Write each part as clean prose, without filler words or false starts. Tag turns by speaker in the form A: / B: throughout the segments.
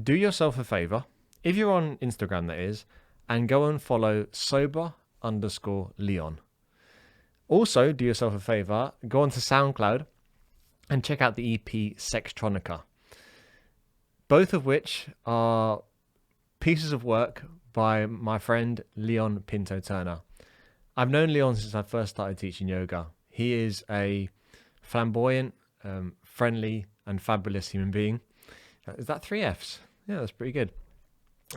A: do yourself a favor, if you're on Instagram, that is, and go and follow sober_Leon. Also, do yourself a favor, go onto SoundCloud and check out the EP Sextronica, both of which are pieces of work by my friend Leon Pinto Turner. I've known Leon since I first started teaching yoga. He is a flamboyant, friendly, and fabulous human being. Is that 3 Fs? Yeah, that's pretty good.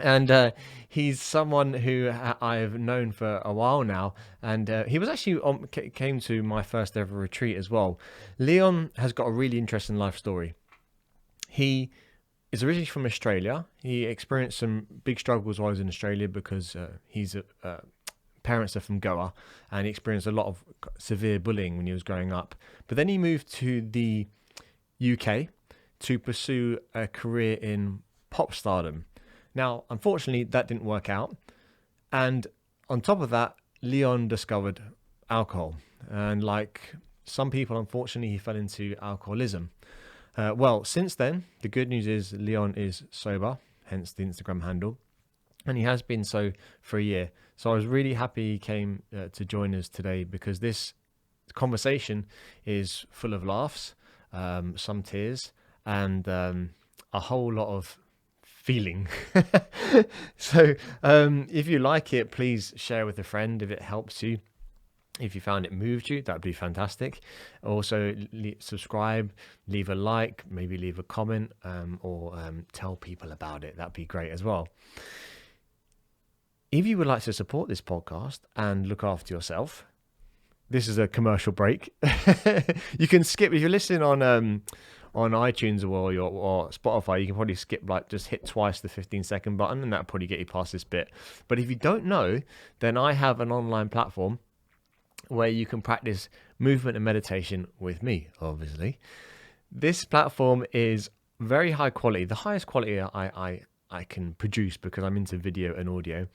A: And he's someone who I've known for a while now, and he was actually came to my first ever retreat as well. Leon has got a really interesting life story. He is originally from Australia. He experienced some big struggles while he was in Australia because his parents are from Goa, and he experienced a lot of severe bullying when he was growing up. But then he moved to the UK to pursue a career in pop stardom. Now, unfortunately, that didn't work out. And on top of that, Leon discovered alcohol. And like some people, unfortunately, he fell into alcoholism. Well, since then, the good news is Leon is sober, hence the Instagram handle. And he has been so for a year. So I was really happy he came to join us today, because this conversation is full of laughs, some tears, and a whole lot of feeling. So if you like it, please share with a friend if it helps you. If you found it moved you, that'd be fantastic. Also, subscribe, leave a like, maybe leave a comment, or tell people about it. That'd be great as well. If you would like to support this podcast and look after yourself, this is a commercial break. You can skip if you're listening on iTunes or Spotify. You can probably skip, like, just hit twice the 15-second button, and that'll probably get you past this bit. But if you don't know, then I have an online platform where you can practice movement and meditation with me, obviously. This platform is very high quality, the highest quality I can produce, because I'm into video and audio,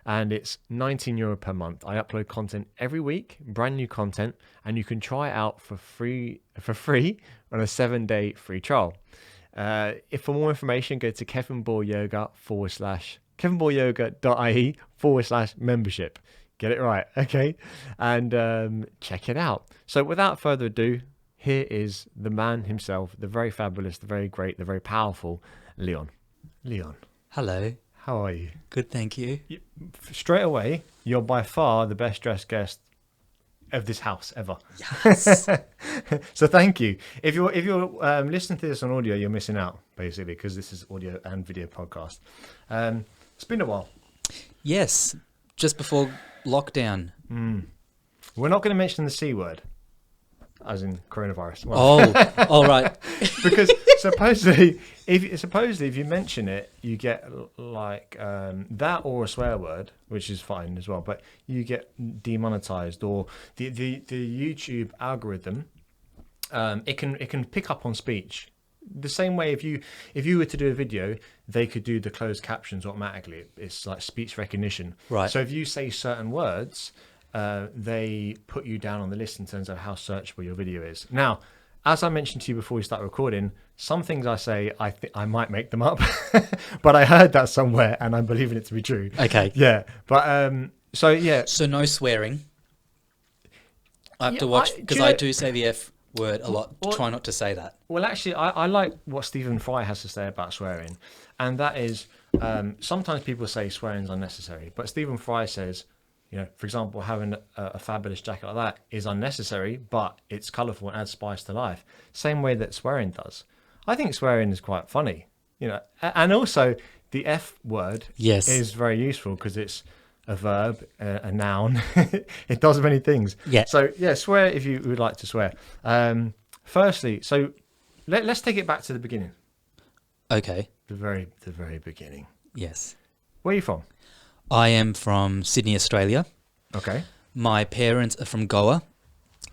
A: and it's €19 per month. I upload content every week, brand new content, and you can try it out for free on a 7-day free trial. If for more information, go to kevinboyyoga.ie/membership. Get it right, okay? And check it out. So without further ado, here is the man himself, the very fabulous, the very great, the very powerful Leon. Leon.
B: Hello.
A: How are you?
B: Good, thank you.
A: Straight away, you're by far the best dressed guest of this house ever.
B: Yes.
A: So thank you. If you're listening to this on audio, you're missing out, basically, because this is audio and video podcast. It's been a while.
B: Yes, just before lockdown.
A: We're not going to mention the C word, as in coronavirus. Well,
B: Oh, all right.
A: because supposedly if you mention it, you get like that or a swear word, which is fine as well, but you get demonetized, or the YouTube algorithm, it can pick up on speech. The same way if you were to do a video, they could do the closed captions automatically. It's like speech recognition.
B: Right.
A: So if you say certain words, they put you down on the list in terms of how searchable your video is. Now, as I mentioned to you before we start recording, some things I say, I might make them up, but I heard that somewhere and I'm believing it to be true.
B: Okay.
A: Yeah. But so yeah.
B: So no swearing. I have to watch, because I do say the F word a lot. Try not to say that.
A: Well, actually, I like what Stephen Fry has to say about swearing, and that is sometimes people say swearing is unnecessary, but Stephen Fry says, you know, for example, having a fabulous jacket like that is unnecessary, but it's colourful and adds spice to life. Same way that swearing does. I think swearing is quite funny, you know, and also the F word is very useful because it's a verb, a noun. It does many things.
B: Yeah.
A: So yeah, swear if you would like to swear. Firstly, so let's take it back to the beginning.
B: Okay.
A: The very beginning.
B: Yes.
A: Where are you from?
B: I am from Sydney, Australia.
A: Okay.
B: My parents are from Goa.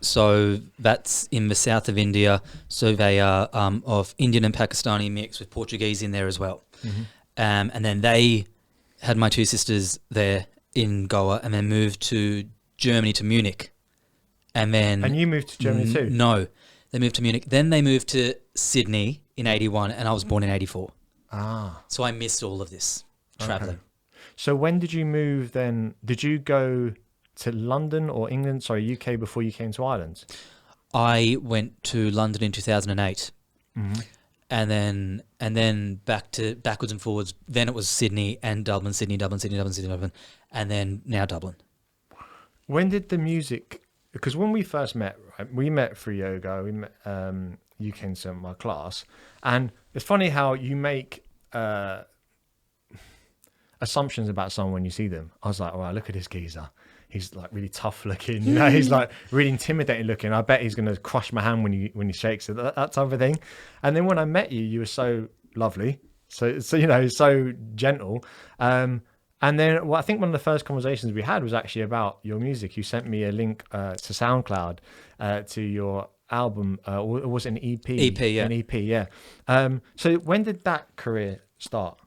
B: So that's in the south of India. So they are of Indian and Pakistani mix with Portuguese in there as well.
A: Mm-hmm.
B: And then they had my two sisters there in Goa, and then moved to Germany, to Munich. And
A: you moved to Germany too?
B: No, they moved to Munich. Then they moved to Sydney in 81, and I was born in 84.
A: Ah,
B: So I missed all of this traveling.
A: okay. So when did you move then? Did you go to London or England, sorry, UK before you came to Ireland?
B: I went to London in 2008,
A: Hmm.
B: and then backwards and forwards. Then it was Sydney and Dublin, Sydney, Dublin, Sydney, Dublin, Sydney, Dublin, and then now Dublin.
A: When did the music, because when we first met, right, we met through yoga, we met, you came to my class, and it's funny how you make assumptions about someone when you see them. I was like, wow, look at this geezer. He's like really tough looking, you know, he's like really intimidating looking. I bet he's going to crush my hand when he shakes it, that type of thing. And then when I met you, you were so lovely. So, you know, so gentle. And then, well, I think one of the first conversations we had was actually about your music. You sent me a link to SoundCloud to your album, or was it an EP?
B: EP, yeah.
A: An EP, yeah. So when did that career start?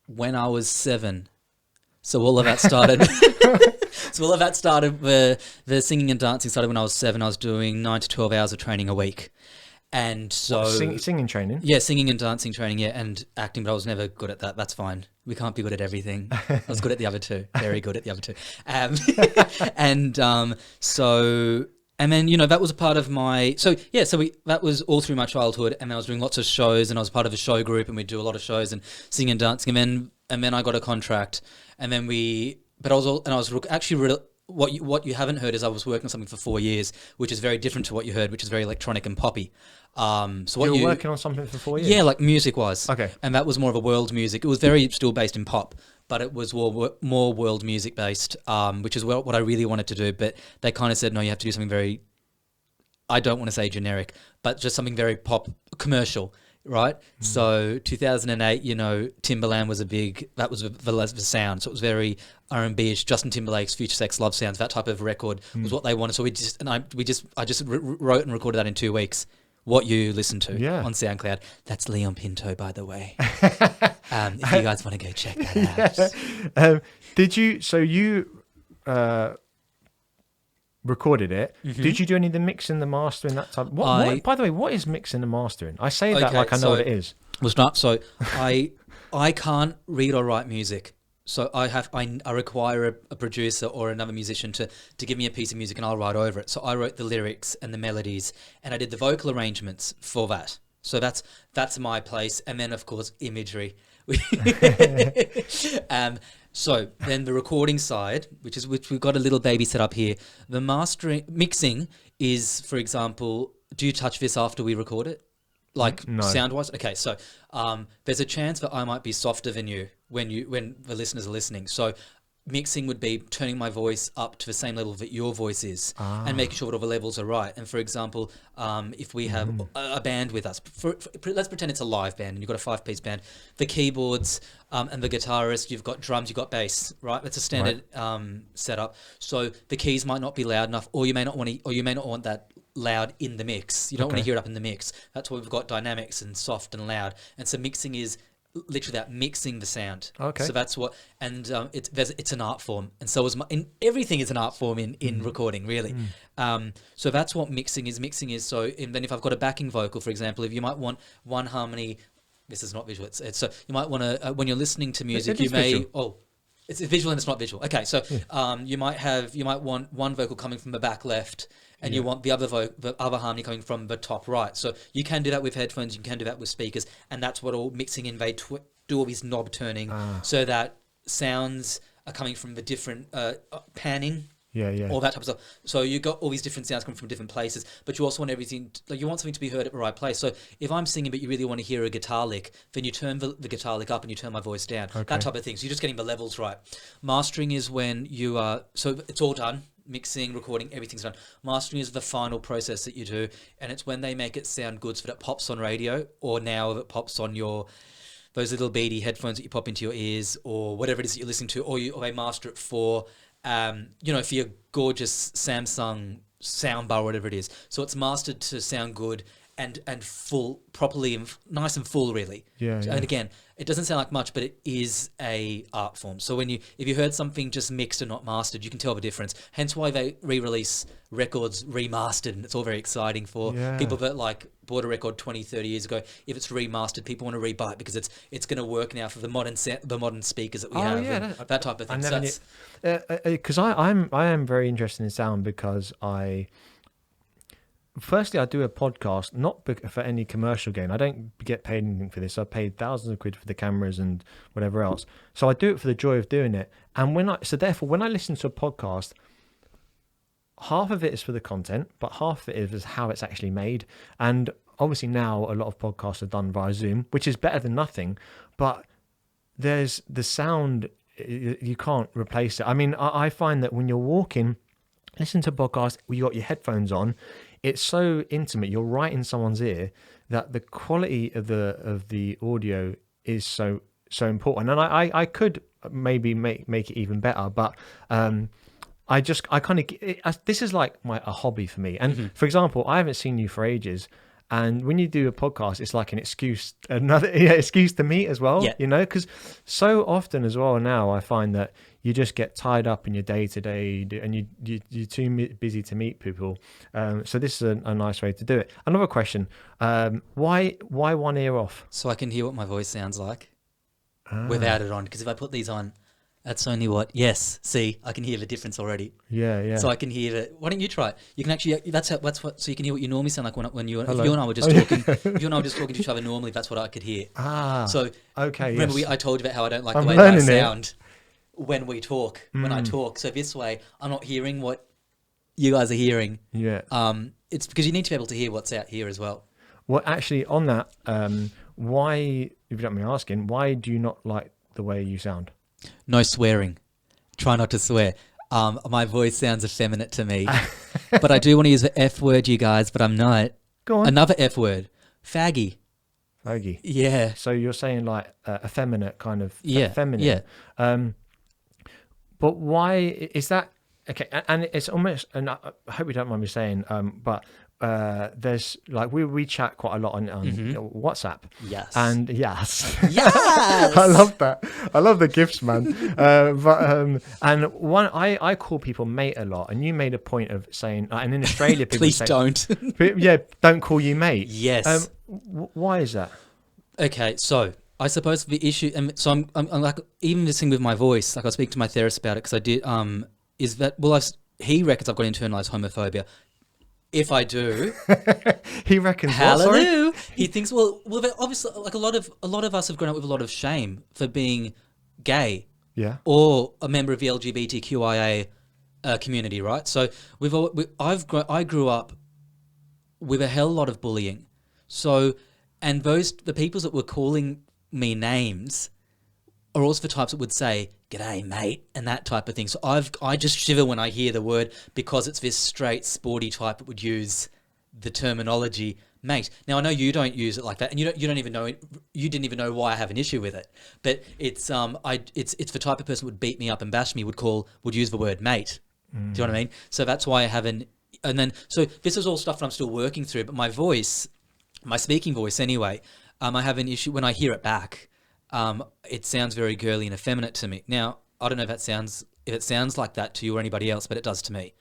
B: When I was 7. So all of that started. So all of that started. The singing and dancing started when I was 7. I was doing 9 to 12 hours of training a week, and so
A: Singing training.
B: yeah, singing and dancing training, yeah, and acting. But I was never good at that. That's fine. We can't be good at everything. I was good at the other two. Very good at the other two. So. And then, that was a part of my, that was all through my childhood. And then I was doing lots of shows, and I was part of a show group, and we'd do a lot of shows and singing and dancing. And then I got a contract, and then what you haven't heard is I was working on something for 4 years, which is very different to what you heard, which is very electronic and poppy. So
A: you were working on something for 4 years?
B: Yeah, like music wise.
A: Okay.
B: And that was more of a world music. It was very still based in pop, but it was more world music based, which is what I really wanted to do. But they kind of said, no, you have to do something very, I don't want to say generic, but just something very pop commercial, right? So 2008, Timbaland was that was the sound. So it was very R&B-ish, Justin Timberlake's Future Sex Love Sounds, that type of record was what they wanted. So I just wrote and recorded that in 2 weeks. What you listen to on SoundCloud. That's Leon Pinto, by the way. If you guys want to go check that out.
A: Did you, so you recorded it. Mm-hmm. Did you do any of the mixing, the mastering, that type? What, by the way, what is mixing and mastering? I say that like I know what it is.
B: So I can't read or write music. So I require a producer or another musician to give me a piece of music, and I'll write over it. So I wrote the lyrics and the melodies, and I did the vocal arrangements for that. So that's my place. And then of course imagery. So then the recording side, which we've got a little baby set up here. The mixing is, for example, do you touch this after we record it? Like no. Sound-wise? Okay, so there's a chance that I might be softer than you when the listeners are listening. So mixing would be turning my voice up to the same level that your voice is and making sure that all the levels are right. And for example, if we have a band with us, let's pretend it's a live band and you've got a 5-piece band, the keyboards and the guitarist, you've got drums, you've got bass, right? That's a standard setup. So the keys might not be loud enough, or you may not want that loud in the mix. You don't want to hear it up in the mix. That's why we've got dynamics and soft and loud. And so mixing is literally that, mixing the sound. Okay. So that's what, and it's an art form, and so everything is an art form in recording, really. So that's what mixing is. Mixing is and then if I've got a backing vocal, for example, if you might want one harmony, this is not visual. It's so you might want to when you're listening to music, you may visual. It's visual and it's not visual. Okay, so you might want one vocal coming from the back left, and you want the other harmony coming from the top right. So you can do that with headphones, you can do that with speakers, and that's what all mixing in. They do all this knob turning so that sounds are coming from the different panning. All that type of stuff. So you got all these different sounds coming from different places, but you also want everything. You want something to be heard at the right place. So if I'm singing, but you really want to hear a guitar lick, then you turn the guitar lick up and you turn my voice down. Okay. That type of thing. So you're just getting the levels right. Mastering is when you are. So it's all done. Mixing, recording, everything's done. Mastering is the final process that you do, and it's when they make it sound good so that it pops on radio, or now it pops on those little beady headphones that you pop into your ears, or whatever it is that you're listening to, or they master it for for your gorgeous Samsung soundbar or whatever it is. So it's mastered to sound good, and full, properly and nice and full, really.
A: Yeah,
B: And again, it doesn't sound like much, but it is a art form. So if you heard something just mixed and not mastered, you can tell the difference. Hence why they re-release records remastered, and it's all very exciting for people that like bought a record 20, 30 years ago. If it's remastered, people want to rebuy it because it's going to work now for the modern speakers that we have, and that type of thing.
A: Because I am very interested in sound because Firstly, I do a podcast not for any commercial gain. I don't get paid anything for this. I paid thousands of quid for the cameras and whatever else. So I do it for the joy of doing it. And therefore, when I listen to a podcast, half of it is for the content, but half of it is how it's actually made. And obviously now a lot of podcasts are done via Zoom, which is better than nothing. But there's the sound, you can't replace it. I mean, I find that when you're walking, listen to a podcast, you got your headphones on, it's so intimate. You're right in someone's ear that the quality of the audio is so important. And I could maybe make it even better, but this is like a hobby for me. And for example, I haven't seen you for ages. And when you do a podcast, it's like another excuse to meet as well, because so often as well now I find that you just get tied up in your day-to-day and you're too busy to meet people. So this is a nice way to do it. Another question, why one ear off?
B: So I can hear what my voice sounds like without it on, because if I put these on, that's only see, I can hear the difference already.
A: Yeah.
B: So I can hear it. Why don't you try it? You can actually, so you can hear what you normally sound like when you and I were just talking. If you and I were just talking to each other normally, that's what I could hear. So
A: okay.
B: Remember, I told you about how I don't like the way that I sound when we talk, when I talk. So this way, I'm not hearing what you guys are hearing.
A: Yeah.
B: It's because you need to be able to hear what's out here as well.
A: Well, actually, on that, why, if you don't mind me asking, why do you not like the way you sound?
B: No swearing. Try not to swear. My voice sounds effeminate to me. But I do want to use the F word, you guys, but I'm not.
A: Go on.
B: Another F word. Faggy.
A: Faggy.
B: Yeah.
A: So you're saying like effeminate kind of feminine.
B: Yeah.
A: But why is that? Okay, and it's almost, and I hope you don't mind me saying, but there's like we chat quite a lot on WhatsApp.
B: Yes.
A: And yes.
B: Yes.
A: I love that. I love the gifts, man. And I call people mate a lot, and you made a point of saying, and in Australia, people
B: please
A: say,
B: don't.
A: Don't call you mate.
B: Yes.
A: Why is that?
B: Okay, so I suppose the issue, and so I'm like, even this thing with my voice, like I was speaking to my therapist about it because I did, is that, he reckons I've got internalized homophobia. If I do,
A: he reckons.
B: Hallelujah. He thinks, well, obviously, like a lot of us have grown up with a lot of shame for being gay, or a member of the LGBTQIA community, right? So I grew up with a hell lot of bullying. So, and the people that were calling me names are also the types that would say, "G'day, mate," and that type of thing. So I just shiver when I hear the word because it's this straight, sporty type that would use the terminology mate. Now I know you don't use it like that, and you don't even know it. You didn't even know why I have an issue with it. But it's it's the type of person who would beat me up and bash me would use the word mate. Do you know what I mean? So that's why I haven't. And then so this is all stuff that I'm still working through. But my voice, my speaking voice anyway, I have an issue when I hear it back. It sounds very girly and effeminate to me. Now, I don't know if it sounds like that to you or anybody else, but it does to me.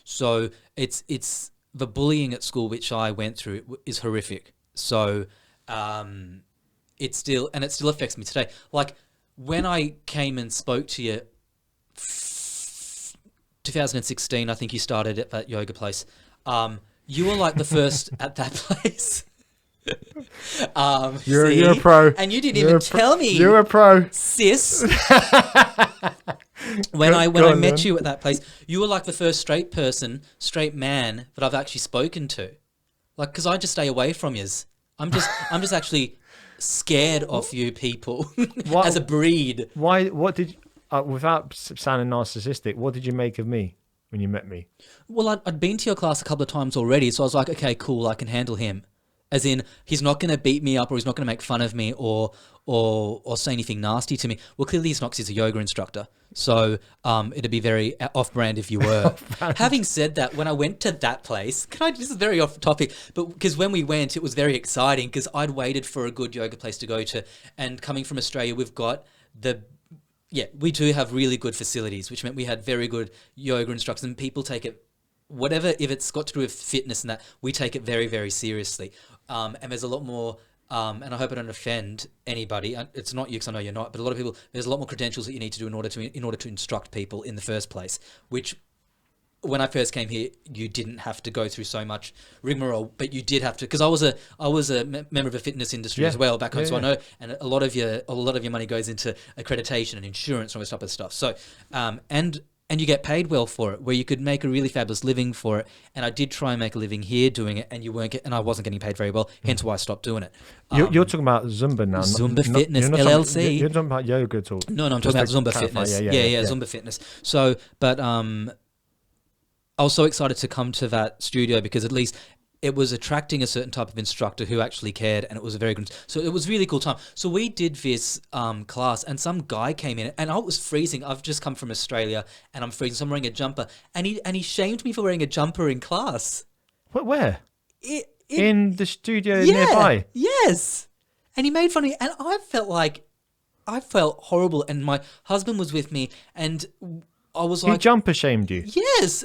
B: So it's the bullying at school, which I went through, is horrific. So, it still affects me today. Like when I came and spoke to you, 2016, I think you started at that yoga place. You were like the first at that place.
A: You're a pro,
B: and you didn't even tell me.
A: You're a pro,
B: sis. When I met you at that place, you were like the first straight man that I've actually spoken to. Like, because I just stay away from yous. I'm just actually scared of you people as a breed.
A: Why? What did? Without sounding narcissistic, what did you make of me when you met me?
B: Well, I'd been to your class a couple of times already, so I was like, okay, cool, I can handle him. As in, he's not going to beat me up or he's not going to make fun of me or say anything nasty to me. Well, clearly he's not, 'cause he's a yoga instructor. So it'd be very off-brand if you were. Having said that, when I went to that place, this is very off topic, but because when we went, it was very exciting because I'd waited for a good yoga place to go to. And coming from Australia, we do have really good facilities, which meant we had very good yoga instructors, and people take it, whatever, if it's got to do with fitness and that, we take it very, very seriously. And there's a lot more, and I hope I don't offend anybody. It's not you, because I know you're not, but a lot of people, there's a lot more credentials that you need to do in order to instruct people in the first place, which when I first came here, you didn't have to go through so much rigmarole, but you did have to, because I was a member of the fitness industry as well back home, so I know, and a lot of your money goes into accreditation and insurance and all this type of stuff. So, and you get paid well for it, where you could make a really fabulous living for it. And I did try and make a living here doing it, and I wasn't getting paid very well. Hence why I stopped doing it.
A: You're talking about Zumba now.
B: Zumba Fitness LLC.
A: You're talking about yoga at all?
B: No, I'm talking about Zumba Fitness. Yeah, Zumba Fitness. So, but I was so excited to come to that studio because at least it was attracting a certain type of instructor who actually cared, and it was a very good. So it was a really cool time. So we did this class, and some guy came in, and I was freezing. I've just come from Australia, and I'm freezing. So I'm wearing a jumper, and he shamed me for wearing a jumper in class.
A: Where? In the studio nearby.
B: Yes, and he made fun of me, and I felt horrible. And my husband was with me, and I was like,
A: he jumper shamed you?
B: Yes.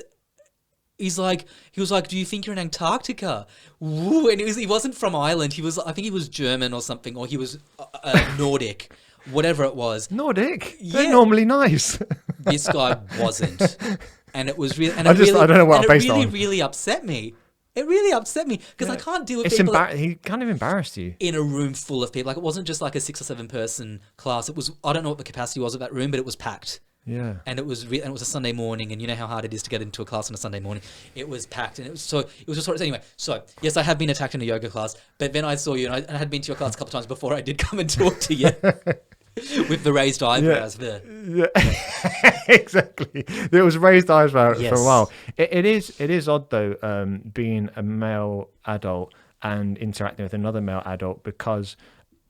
B: He was like, do you think you're in Antarctica? Woo. And he wasn't from Ireland. I think he was German or something, or he was Nordic, whatever it was.
A: Nordic? Yeah. They're normally nice.
B: This guy wasn't. And it was really,
A: I don't know what I'm based on.
B: It really upset me. It really upset me because I can't deal with people.
A: He kind of embarrassed you.
B: In a room full of people. Like, it wasn't just like a 6 or 7 person class. It was, I don't know what the capacity was of that room, but it was packed.
A: Yeah,
B: and it was a Sunday morning, and you know how hard it is to get into a class on a Sunday morning. It was packed, and it was just sort of anyway. So yes, I have been attacked in a yoga class, but then I saw you, and I had been to your class a couple of times before I did come and talk to you with the raised eyebrows there.
A: Yeah, exactly. There was raised eyebrows for a while. It is odd though, being a male adult and interacting with another male adult because.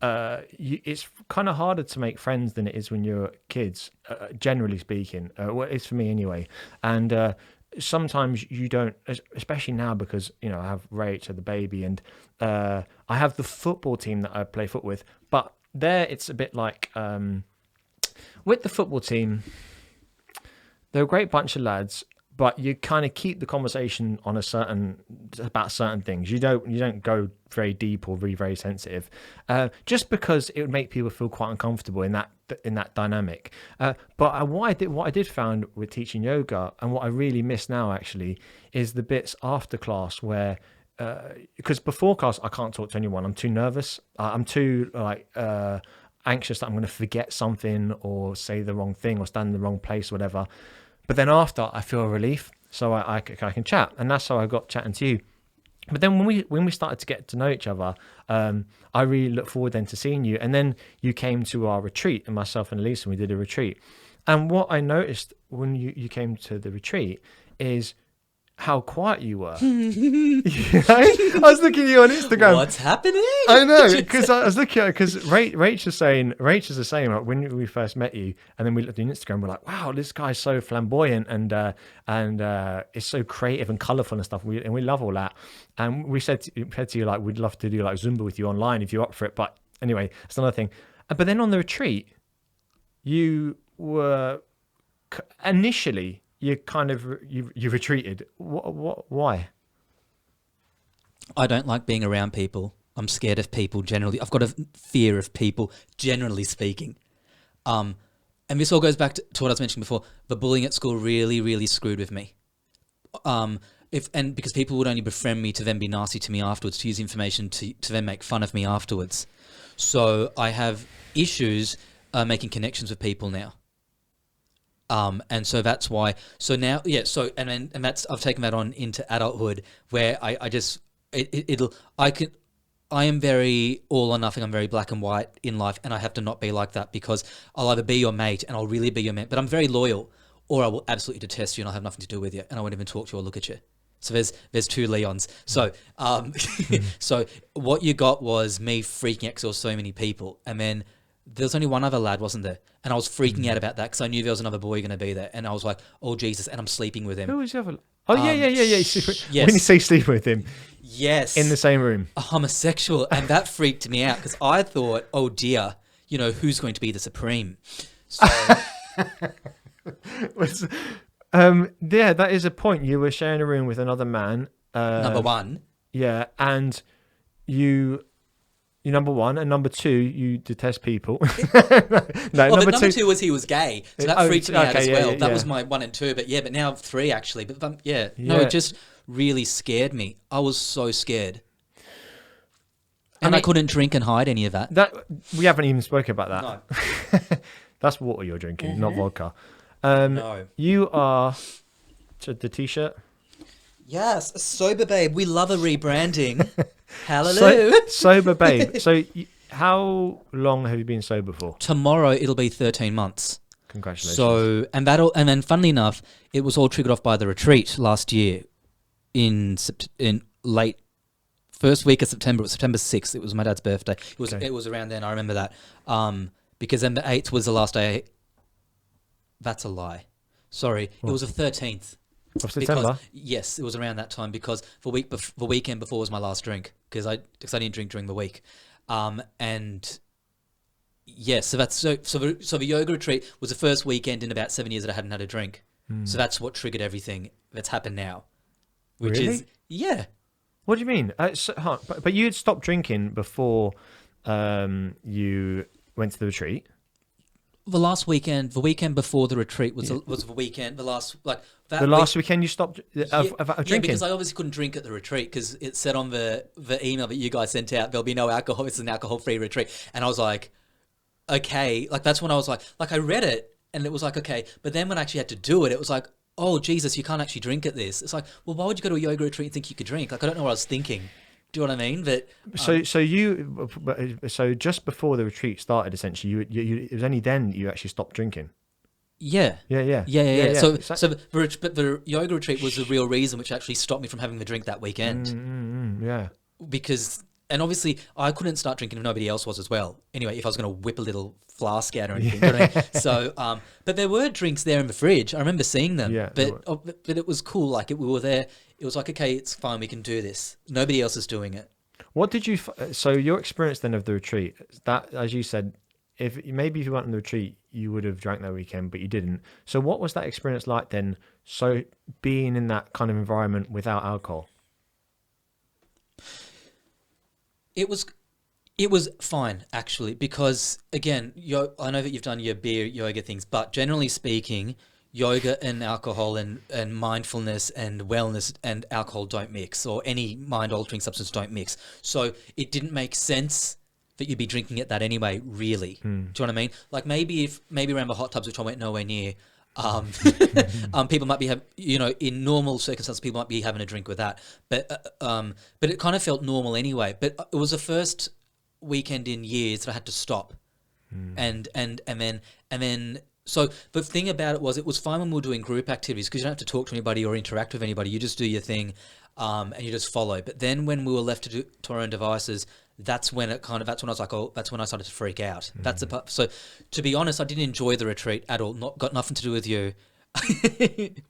A: It's kind of harder to make friends than it is when you're kids, generally speaking. Well, it's for me anyway. And sometimes you don't, especially now because, I have Rach, the baby, and I have the football team that I play foot with. But there it's a bit like, with the football team, they're a great bunch of lads, but you kind of keep the conversation on about certain things. You don't go very deep or very, very sensitive, just because it would make people feel quite uncomfortable in that dynamic. But what I did found with teaching yoga, and what I really miss now actually, is the bits after class where, because before class I can't talk to anyone. I'm too nervous. I'm too anxious that I'm going to forget something or say the wrong thing or stand in the wrong place, or whatever. But then after, I feel a relief, so I can chat, and that's how I got chatting to you. But then when we started to get to know each other, I really look forward then to seeing you. And then you came to our retreat, and myself and Elisa, we did a retreat. And what I noticed when you came to the retreat is how quiet you were. I was looking at you on Instagram.
B: What's happening?
A: I know, because I was looking at it, because Rach is the same. Like, when we first met you, and then we looked on Instagram, we're like, wow, this guy's so flamboyant and it's so creative and colourful and stuff. And we love all that. And we said to you, like, we'd love to do like Zumba with you online if you're up for it. But anyway, that's another thing. But then on the retreat, you were initially. You kind of you retreated. Why?
B: I don't like being around people. I'm scared of people generally. I've got a fear of people, generally speaking. And this all goes back to what I was mentioning before. The bullying at school really, really screwed with me. Because people would only befriend me to then be nasty to me afterwards, to use information to then make fun of me afterwards. So I have issues making connections with people now. And so that's why. So now, and that's, I've taken that on into adulthood, where I am very all or nothing. I'm very black and white in life, and I have to not be like that, because I'll either be your mate and I'll really be your mate, but I'm very loyal, or I will absolutely detest you and I'll have nothing to do with you and I won't even talk to you or look at you. So there's two Leons. So so what you got was me freaking out because there was so many people, and then there was only one other lad, wasn't there? And I was freaking out about that because I knew there was another boy going to be there, and I was like, "Oh Jesus!" And I'm sleeping with him.
A: Who was the other? Oh yeah.
B: Yes.
A: When you say sleep with him,
B: Yes,
A: in the same room,
B: a homosexual, and that freaked me out because I thought, "Oh dear, who's going to be the supreme?" So
A: yeah, that is a point. You were sharing a room with another man.
B: number one.
A: Yeah, and you number one, and number two, you detest people. No,
B: number two was he was gay, so that freaked me out as well. That was my 1 and 2, but now 3 actually. But no, it just really scared me. I was so scared, and I couldn't drink and hide any of that.
A: That we haven't even spoken about that.
B: No.
A: That's water you're drinking, not vodka.
B: No.
A: You are the t-shirt.
B: Yes, a sober babe. We love a rebranding. Hallelujah.
A: Sober babe. So how long have you been sober for?
B: Tomorrow it'll be 13 months.
A: Congratulations.
B: So and then funnily enough, it was all triggered off by the retreat last year in late first week of September. It was September 6th. It was my dad's birthday. It was around then. I remember that. Because then the 8th was the last day. That's a lie. Sorry, It was the 13th.
A: Of September?
B: Yes, it was around that time because the weekend before was my last drink because I didn't drink during the week, and yes, so the yoga retreat was the first weekend in about 7 years that I hadn't had a drink, so that's what triggered everything that's happened now, which is
A: What do you mean? But you had stopped drinking before you went to the retreat.
B: The weekend before the retreat was the weekend. The last
A: weekend you stopped drinking.
B: Yeah, because I obviously couldn't drink at the retreat because it said on the email that you guys sent out there'll be no alcohol. It's an alcohol-free retreat, and I was like, okay, like that's when I was like I read it and it was like okay, but then when I actually had to do it, it was like, oh Jesus, you can't actually drink at this. It's like, well, why would you go to a yoga retreat and think you could drink? Like I don't know what I was thinking. Do you know what I mean? But
A: so just before the retreat started, essentially, it was only then you actually stopped drinking.
B: Yeah.
A: Yeah.
B: So the yoga retreat was the real reason which actually stopped me from having the drink that weekend.
A: Yeah.
B: Because and obviously I couldn't start drinking if nobody else was as well. Anyway, if I was going to whip a little flask out or anything. You know what I mean? So, but there were drinks there in the fridge. I remember seeing them.
A: Yeah,
B: but it was cool. Like we were there. It was like, okay, it's fine. We can do this. Nobody else is doing it.
A: What did you? So your experience then of the retreat, that as you said, if you went on the retreat, you would have drank that weekend, but you didn't. So what was that experience like then? So being in that kind of environment without alcohol.
B: It was fine actually because again, I know that you've done your beer yoga things, but generally speaking, yoga and alcohol and mindfulness and wellness and alcohol don't mix, or any mind-altering substance don't mix. So it didn't make sense that you'd be drinking at that anyway, really. Do you know what I mean? Like maybe around the hot tubs, which I went nowhere near, people might be in normal circumstances, people might be having a drink with that. But it kind of felt normal anyway. But it was the first weekend in years that I had to stop. And then so the thing about it was fine when we were doing group activities because you don't have to talk to anybody or interact with anybody. You just do your thing, and you just follow. But then when we were left to our own devices, that's when I was like, oh, that's when I started to freak out. That's the part. So to be honest, I didn't enjoy the retreat at all. Got nothing to do with you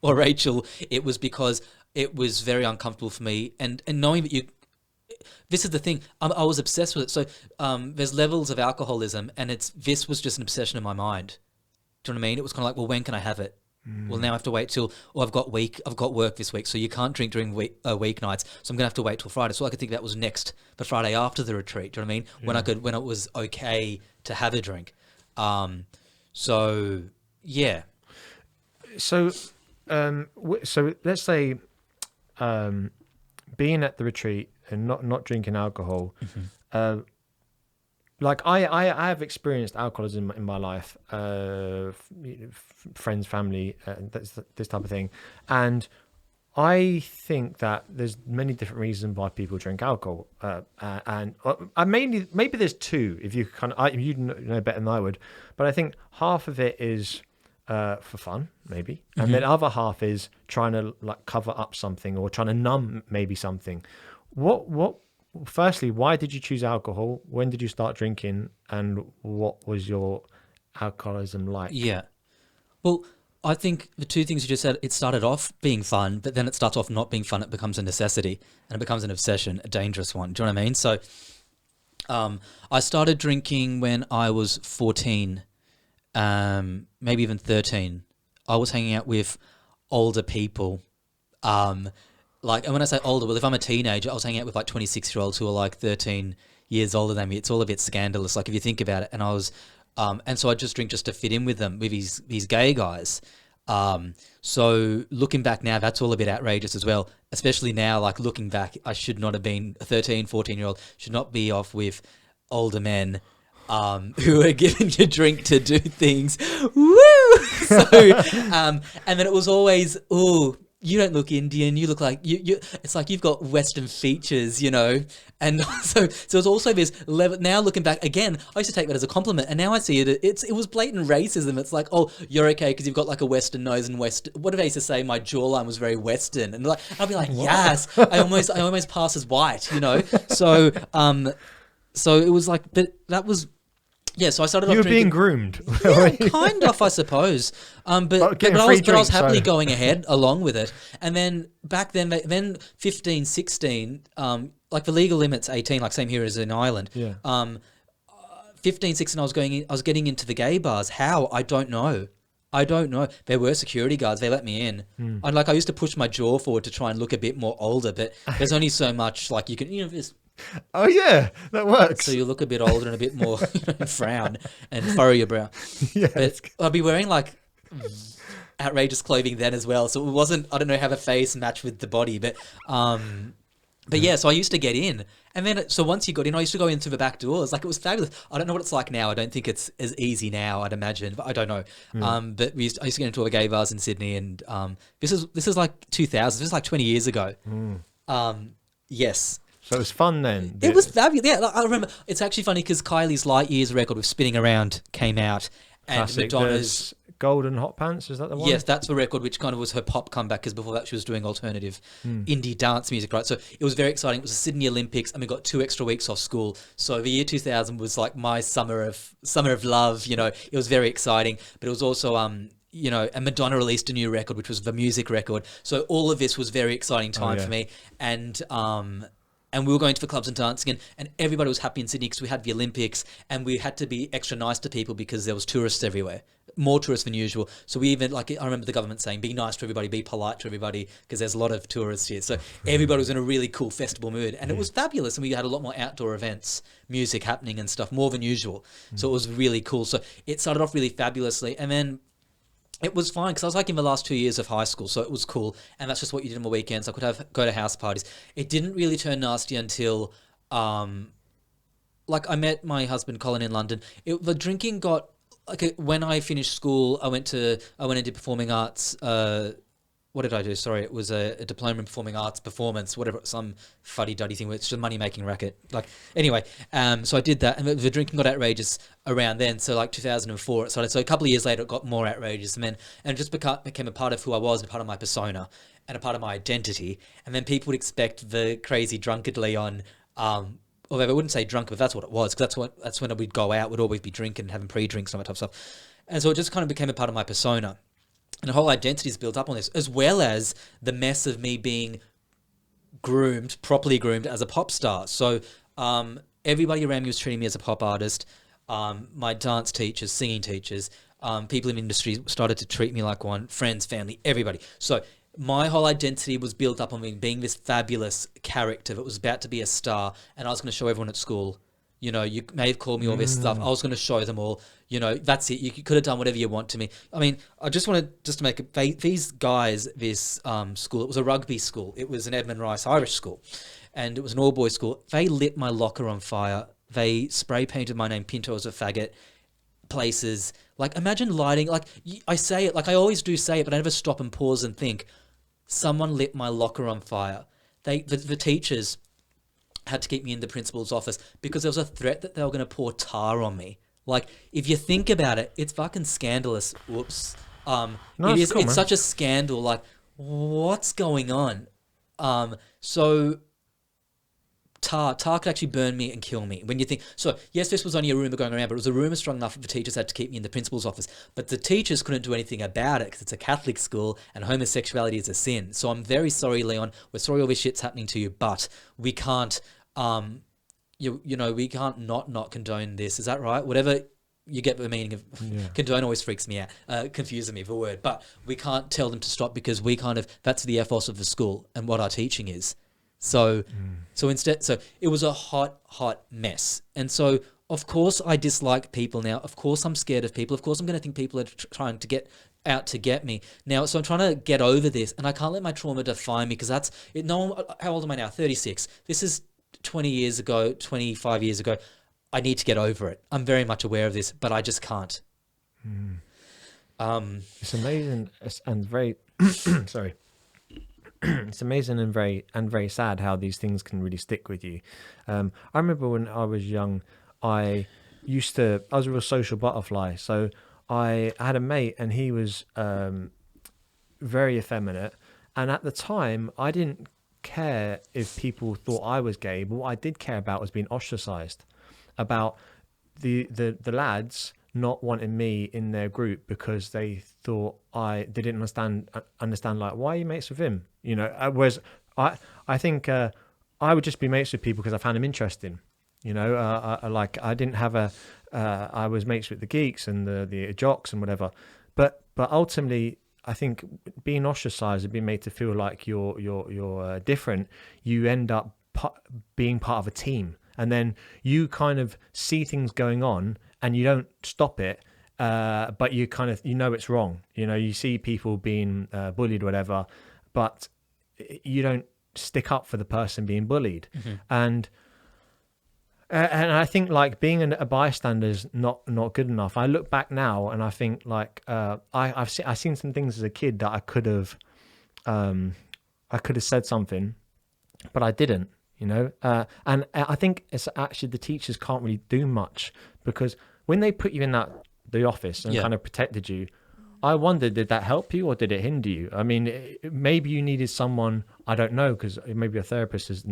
B: or Rachel. It was because it was very uncomfortable for me, and knowing that you. This is the thing. I was obsessed with it. So there's levels of alcoholism, and this was just an obsession in my mind. Do you know what I mean? It was kind of like, well, when can I have it? Well, now I have to wait till, I've got work this week, so you can't drink during weeknights, so I'm going to have to wait till Friday. So all I could think that was the Friday after the retreat. Do you know what I mean? When it was okay to have a drink. So yeah. So
A: let's say, being at the retreat and not drinking alcohol, like I have experienced alcoholism in my life, friends, family, this type of thing, and I think that there's many different reasons why people drink alcohol, and maybe there's two. If you you know better than I would, but I think half of it is for fun, maybe, and then other half is trying to like cover up something or trying to numb maybe something. What? Firstly, why did you choose alcohol? When did you start drinking? And what was your alcoholism like?
B: Yeah. Well, I think the two things you just said, it started off being fun, but then it starts off not being fun. It becomes a necessity and it becomes an obsession, a dangerous one. Do you know what I mean? So I started drinking when I was 14, maybe even 13. I was hanging out with older people. And when I say older, well, if I'm a teenager, I was hanging out with like 26-year-olds who are like 13 years older than me. It's all a bit scandalous, like if you think about it. And I was... and so I just drink just to fit in with them, with these gay guys. So looking back now, that's all a bit outrageous as well. Especially now, like looking back, I should not have been a 13, 14-year-old, should not be off with older men who are giving you drink to do things. Woo! So, and then it was always, ooh, you don't look Indian. You look like you. It's like you've got Western features, you know. And so it's also this level. Now looking back again, I used to take that as a compliment, and now I see it. It was blatant racism. It's like, oh, you're okay because you've got like a Western nose and What did I used to say? My jawline was very Western, and like I'd be like, yes, I almost pass as white, you know. So it was like, but that was. Yeah, so I started off
A: You were
B: drinking.
A: being groomed.
B: Yeah, kind of, I suppose. But I was happily going ahead along with it. And then back then 15, 16, like the legal limit's 18, like same here as in Ireland.
A: Yeah.
B: 15, 16, I was getting into the gay bars. How? I don't know. There were security guards. They let me in. And I used to push my jaw forward to try and look a bit more older, but there's only so much like you can, just...
A: Oh yeah, that works.
B: So you look a bit older and a bit more frown and furrow your brow.
A: Yeah,
B: but I'd be wearing like outrageous clothing then as well. So it wasn't, I don't know how the face matched with the body, but yeah, so I used to get in. And then, so once you got in, I used to go in through the back doors. Like it was fabulous. I don't know what it's like now. I don't think it's as easy now, I'd imagine, but I don't know. But I used to get into all the gay bars in Sydney, and this is like 2000. This is like 20 years ago. Yes.
A: So it was fun then.
B: It was fabulous. Yeah, I remember. It's actually funny because Kylie's Light Years record with Spinning Around came out, and
A: Classic.
B: Madonna's
A: Golden Hot Pants. Is that the one?
B: Yes, that's the record, which kind of was her pop comeback, because before that she was doing alternative indie dance music, right? So it was very exciting. It was the Sydney Olympics, and we got 2 extra weeks off school. So the year 2000 was like my summer of love. You know, it was very exciting, but it was also and Madonna released a new record, which was the music record. So all of this was very exciting time for me, and we were going to the clubs and dancing, and everybody was happy in Sydney because we had the Olympics, and we had to be extra nice to people because there was tourists everywhere, more tourists than usual. So we even, I remember the government saying, be nice to everybody, be polite to everybody, because there's a lot of tourists here. So everybody was in a really cool festival mood, and it was fabulous. And we had a lot more outdoor events, music happening and stuff, more than usual. So it was really cool. So it started off really fabulously, and then it was fine because I was like in the last 2 years of high school, so it was cool, and that's just what you did on the weekends. I could go to house parties. It didn't really turn nasty until, I met my husband Colin in London. The drinking got when I finished school. I went and did performing arts. What did I do? Sorry, it was a diploma in performing arts performance, whatever, some fuddy-duddy thing. It's just a money-making racket. Anyway, so I did that, and the drinking got outrageous around then. So 2004 it started. So a couple of years later, it got more outrageous, and it just became a part of who I was, a part of my persona, and a part of my identity. And then people would expect the crazy drunkard Leon, although I wouldn't say drunk, but that's what it was, because that's when we'd go out. We'd always be drinking and having pre-drinks and all that type of stuff. And so it just kind of became a part of my persona. And the whole identity is built up on this, as well as the mess of me being properly groomed as a pop star. So everybody around me was treating me as a pop artist. My dance teachers, singing teachers, people in the industry started to treat me like one, friends, family, everybody. So my whole identity was built up on me being this fabulous character that was about to be a star, and I was going to show everyone at school. You may have called me all this stuff. I was going to show them all. That's it. You could have done whatever you want to me. I mean, I just wanted to make it. These guys, this school, it was a rugby school. It was an Edmund Rice Irish school, and it was an all-boys school. They lit my locker on fire. They spray painted my name, Pinto, as a faggot. Places imagine lighting. I say it, I always do say it, but I never stop and pause and think. Someone lit my locker on fire. The teachers had to keep me in the principal's office because there was a threat that they were going to pour tar on me. If you think about it, it's fucking scandalous. Whoops.
A: No,
B: It
A: it's
B: is.
A: cool,
B: It's
A: man.
B: such a scandal. Like, what's going on? So tar could actually burn me and kill me. When you think, so yes, this was only a rumor going around, but it was a rumor strong enough that the teachers had to keep me in the principal's office. But the teachers couldn't do anything about it because it's a Catholic school and homosexuality is a sin. So I'm very sorry, Leon. We're sorry all this shit's happening to you, but we can't, we can't not condone this. Is that right? Whatever. You get the meaning of condone always freaks me out, confuses me, the word. But we can't tell them to stop because that's the ethos of the school and what our teaching is. So it was a hot mess. And so, of course, I dislike people now. Of course, I'm scared of people. Of course, I'm going to think people are trying to get out to get me. Now, so I'm trying to get over this, and I can't let my trauma define me because that's it. How old am I now? 36. This is 20 years ago, 25 years ago. I need to get over it. I'm very much aware of this, but I just can't.
A: It's amazing and very sorry. It's amazing and very sad how these things can really stick with you. I remember when I was young, I was a real social butterfly. So I had a mate, and he was very effeminate. And at the time, I didn't care if people thought I was gay, but what I did care about was being ostracized. About the lads not wanting me in their group because they thought they didn't understand like, why are you mates with him? Whereas I think I would just be mates with people because I found them interesting. I didn't have I was mates with the geeks and the jocks and whatever, but ultimately I think being ostracized and being made to feel like you're different, you end up being part of a team. And then you kind of see things going on and you don't stop it, but you kind of, it's wrong. You see people being bullied or whatever, but you don't stick up for the person being bullied. Mm-hmm. And I think like being a bystander is not good enough. I look back now and I think like I've seen some things as a kid that I could have said something, but I didn't. And I think it's actually the teachers can't really do much because when they put you in the office and kind of protected you, I wondered, did that help you or did it hinder you? I mean, maybe you needed someone, I don't know, because maybe a therapist has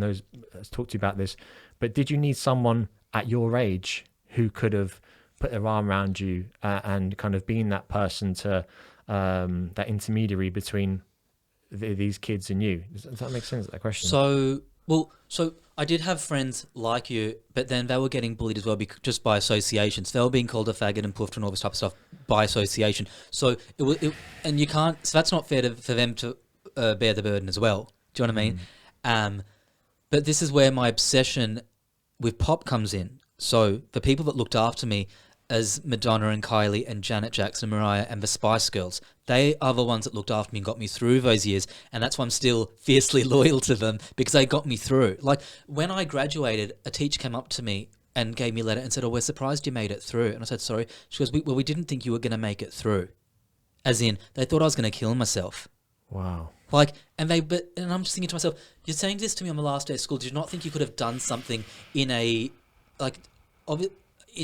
A: talked to you about this, but did you need someone at your age who could have put their arm around you and kind of being that person to that intermediary between these kids and you? Does that make sense, that question?
B: So I did have friends like you, but then they were getting bullied as well just by association. So they were being called a faggot and poofed and all this type of stuff by association. So and you can't. So that's not fair for them to bear the burden as well. Do you know what I mean? But this is where my obsession with pop comes in. So the people that looked after me as Madonna and Kylie and Janet Jackson, Mariah and the Spice Girls, they are the ones that looked after me and got me through those years. And that's why I'm still fiercely loyal to them because they got me through. Like when I graduated, a teacher came up to me and gave me a letter and said, "Oh, we're surprised you made it through." And I said, "Sorry." She goes, "We didn't think you were going to make it through." As in, they thought I was going to kill myself.
A: Wow.
B: Like, and I'm just thinking to myself, you're saying this to me on the last day of school. Did you not think you could have done something in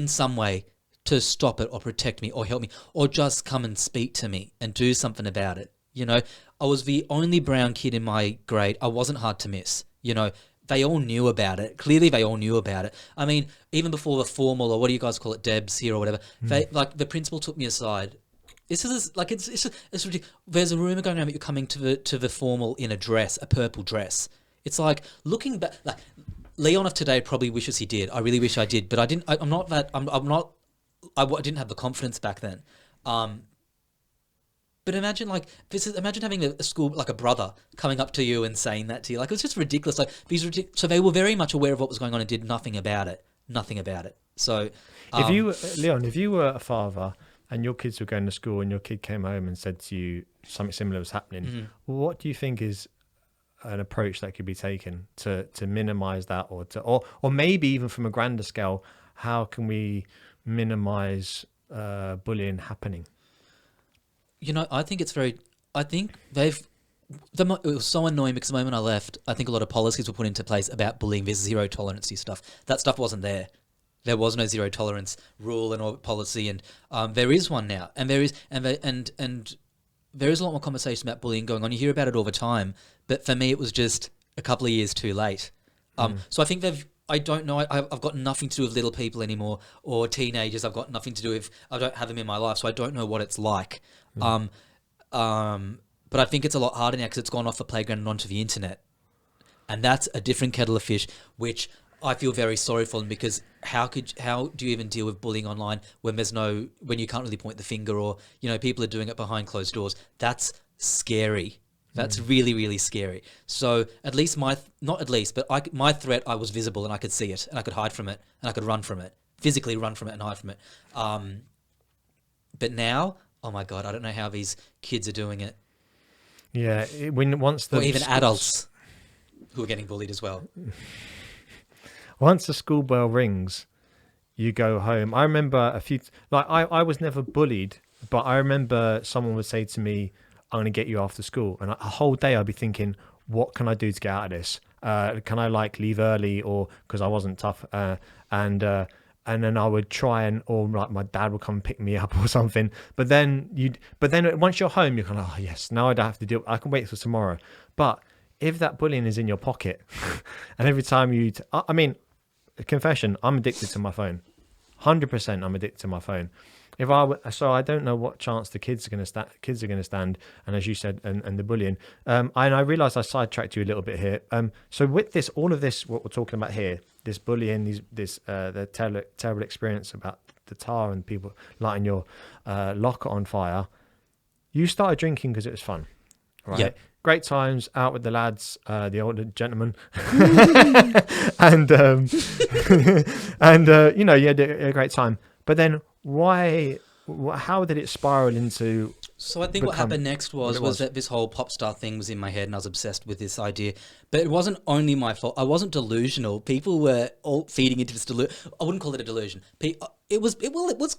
B: some way to stop it or protect me or help me or just come and speak to me and do something about it? I was the only brown kid in my grade. I wasn't hard to miss. They all knew about it. Clearly, they all knew about it. I mean, even before the formal or what do you guys call it, Debs here or whatever, the principal took me aside. This is like it's ridiculous. There's a rumor going around that you're coming to the formal in a dress, a purple dress. It's like looking back. Like Leon of today probably wishes he did. I really wish I did, but I didn't. I'm not that. I'm not. I didn't have the confidence back then. But imagine imagine having a school like a brother coming up to you and saying that to you. Like it was just ridiculous. Like so they were very much aware of what was going on and did nothing about it. Nothing about it. So
A: if you were a father and your kids were going to school and your kid came home and said to you something similar was happening, what do you think is an approach that could be taken to minimize that or maybe even from a grander scale, how can we minimize bullying happening?
B: I think it was so annoying because the moment I left, I think a lot of policies were put into place about bullying. There's zero tolerance stuff. That stuff wasn't there. There was no zero tolerance rule and or policy, and there is one now, and there is and there is a lot more conversation about bullying going on. You hear about it all the time, but for me, it was just a couple of years too late. So I think I don't know. I've got nothing to do with little people anymore, or teenagers. I've got nothing to do with. I don't have them in my life, so I don't know what it's like. But I think it's a lot harder now because it's gone off the playground and onto the internet, and that's a different kettle of fish, which I feel very sorry for them, because how do you even deal with bullying online when when you can't really point the finger, or people are doing it behind closed doors? That's scary. That's really, really scary. So at least my threat, I was visible and I could see it and I could hide from it and I could run from it, physically run from it and hide from it. But now, oh my God, I don't know how these kids are doing it.
A: Yeah,
B: or even adults who are getting bullied as well.
A: Once the school bell rings, you go home. I remember I was never bullied, but I remember someone would say to me, I'm going to get you after school. And a whole day I'd be thinking, what can I do to get out of this? Can I leave early, or because I wasn't tough? And then I would try or my dad would come and pick me up or something. But then once you're home, you're kind of, oh yes, now I don't have to deal. I can wait till tomorrow. But if that bullying is in your pocket, and every time I mean, confession, I'm addicted to my phone. 100%, I'm addicted to my phone. So I don't know what chance the kids are going to stand. And as you said, and the bullying. And I realised I sidetracked you a little bit here. So with this, all of this, what we're talking about here, this bullying, the terrible experience about the tar and people lighting your locker on fire. You started drinking because it was fun, right?
B: Yep.
A: Great times out with the lads, the older gentlemen, and you had a great time. But then how did it spiral into?
B: So I think what happened next was that this whole pop star thing was in my head, and I was obsessed with this idea. But it wasn't only my fault. I wasn't delusional. People were all feeding into this delusion. I wouldn't call it a delusion. It was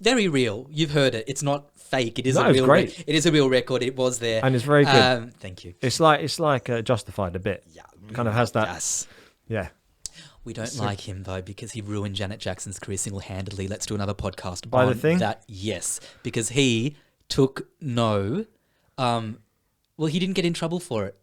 B: very real. You've heard it. It's not fake. It is a real. It is a real record. It was there,
A: and it's very good.
B: Thank you.
A: It's like Justified a bit.
B: Yeah,
A: kind of has that.
B: Yes.
A: Yeah.
B: We don't like him though because he ruined Janet Jackson's career single-handedly. Let's do another podcast
A: by the thing.
B: Yes, because he took no. Well, he didn't get in trouble for it.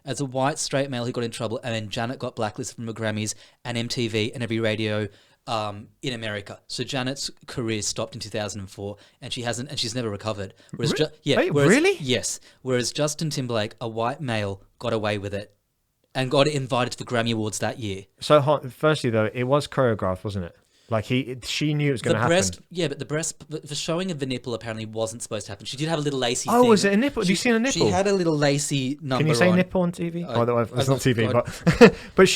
B: As a white straight male, he got in trouble, and then Janet got blacklisted from the Grammys and MTV and every radio in America. So Janet's career stopped in 2004, and she's never recovered. Whereas
A: really?
B: Yes. Whereas Justin Timberlake, a white male, got away with it and got invited to the Grammy Awards that year.
A: So firstly, though, it was choreographed, wasn't it? She knew it was going to happen.
B: Yeah, but the showing of the nipple apparently wasn't supposed to happen. She did have a little lacy thing.
A: Oh, was it a nipple? Have you seen a nipple?
B: She had a little lacy number.
A: Can you say nipple on TV? It's not TV, but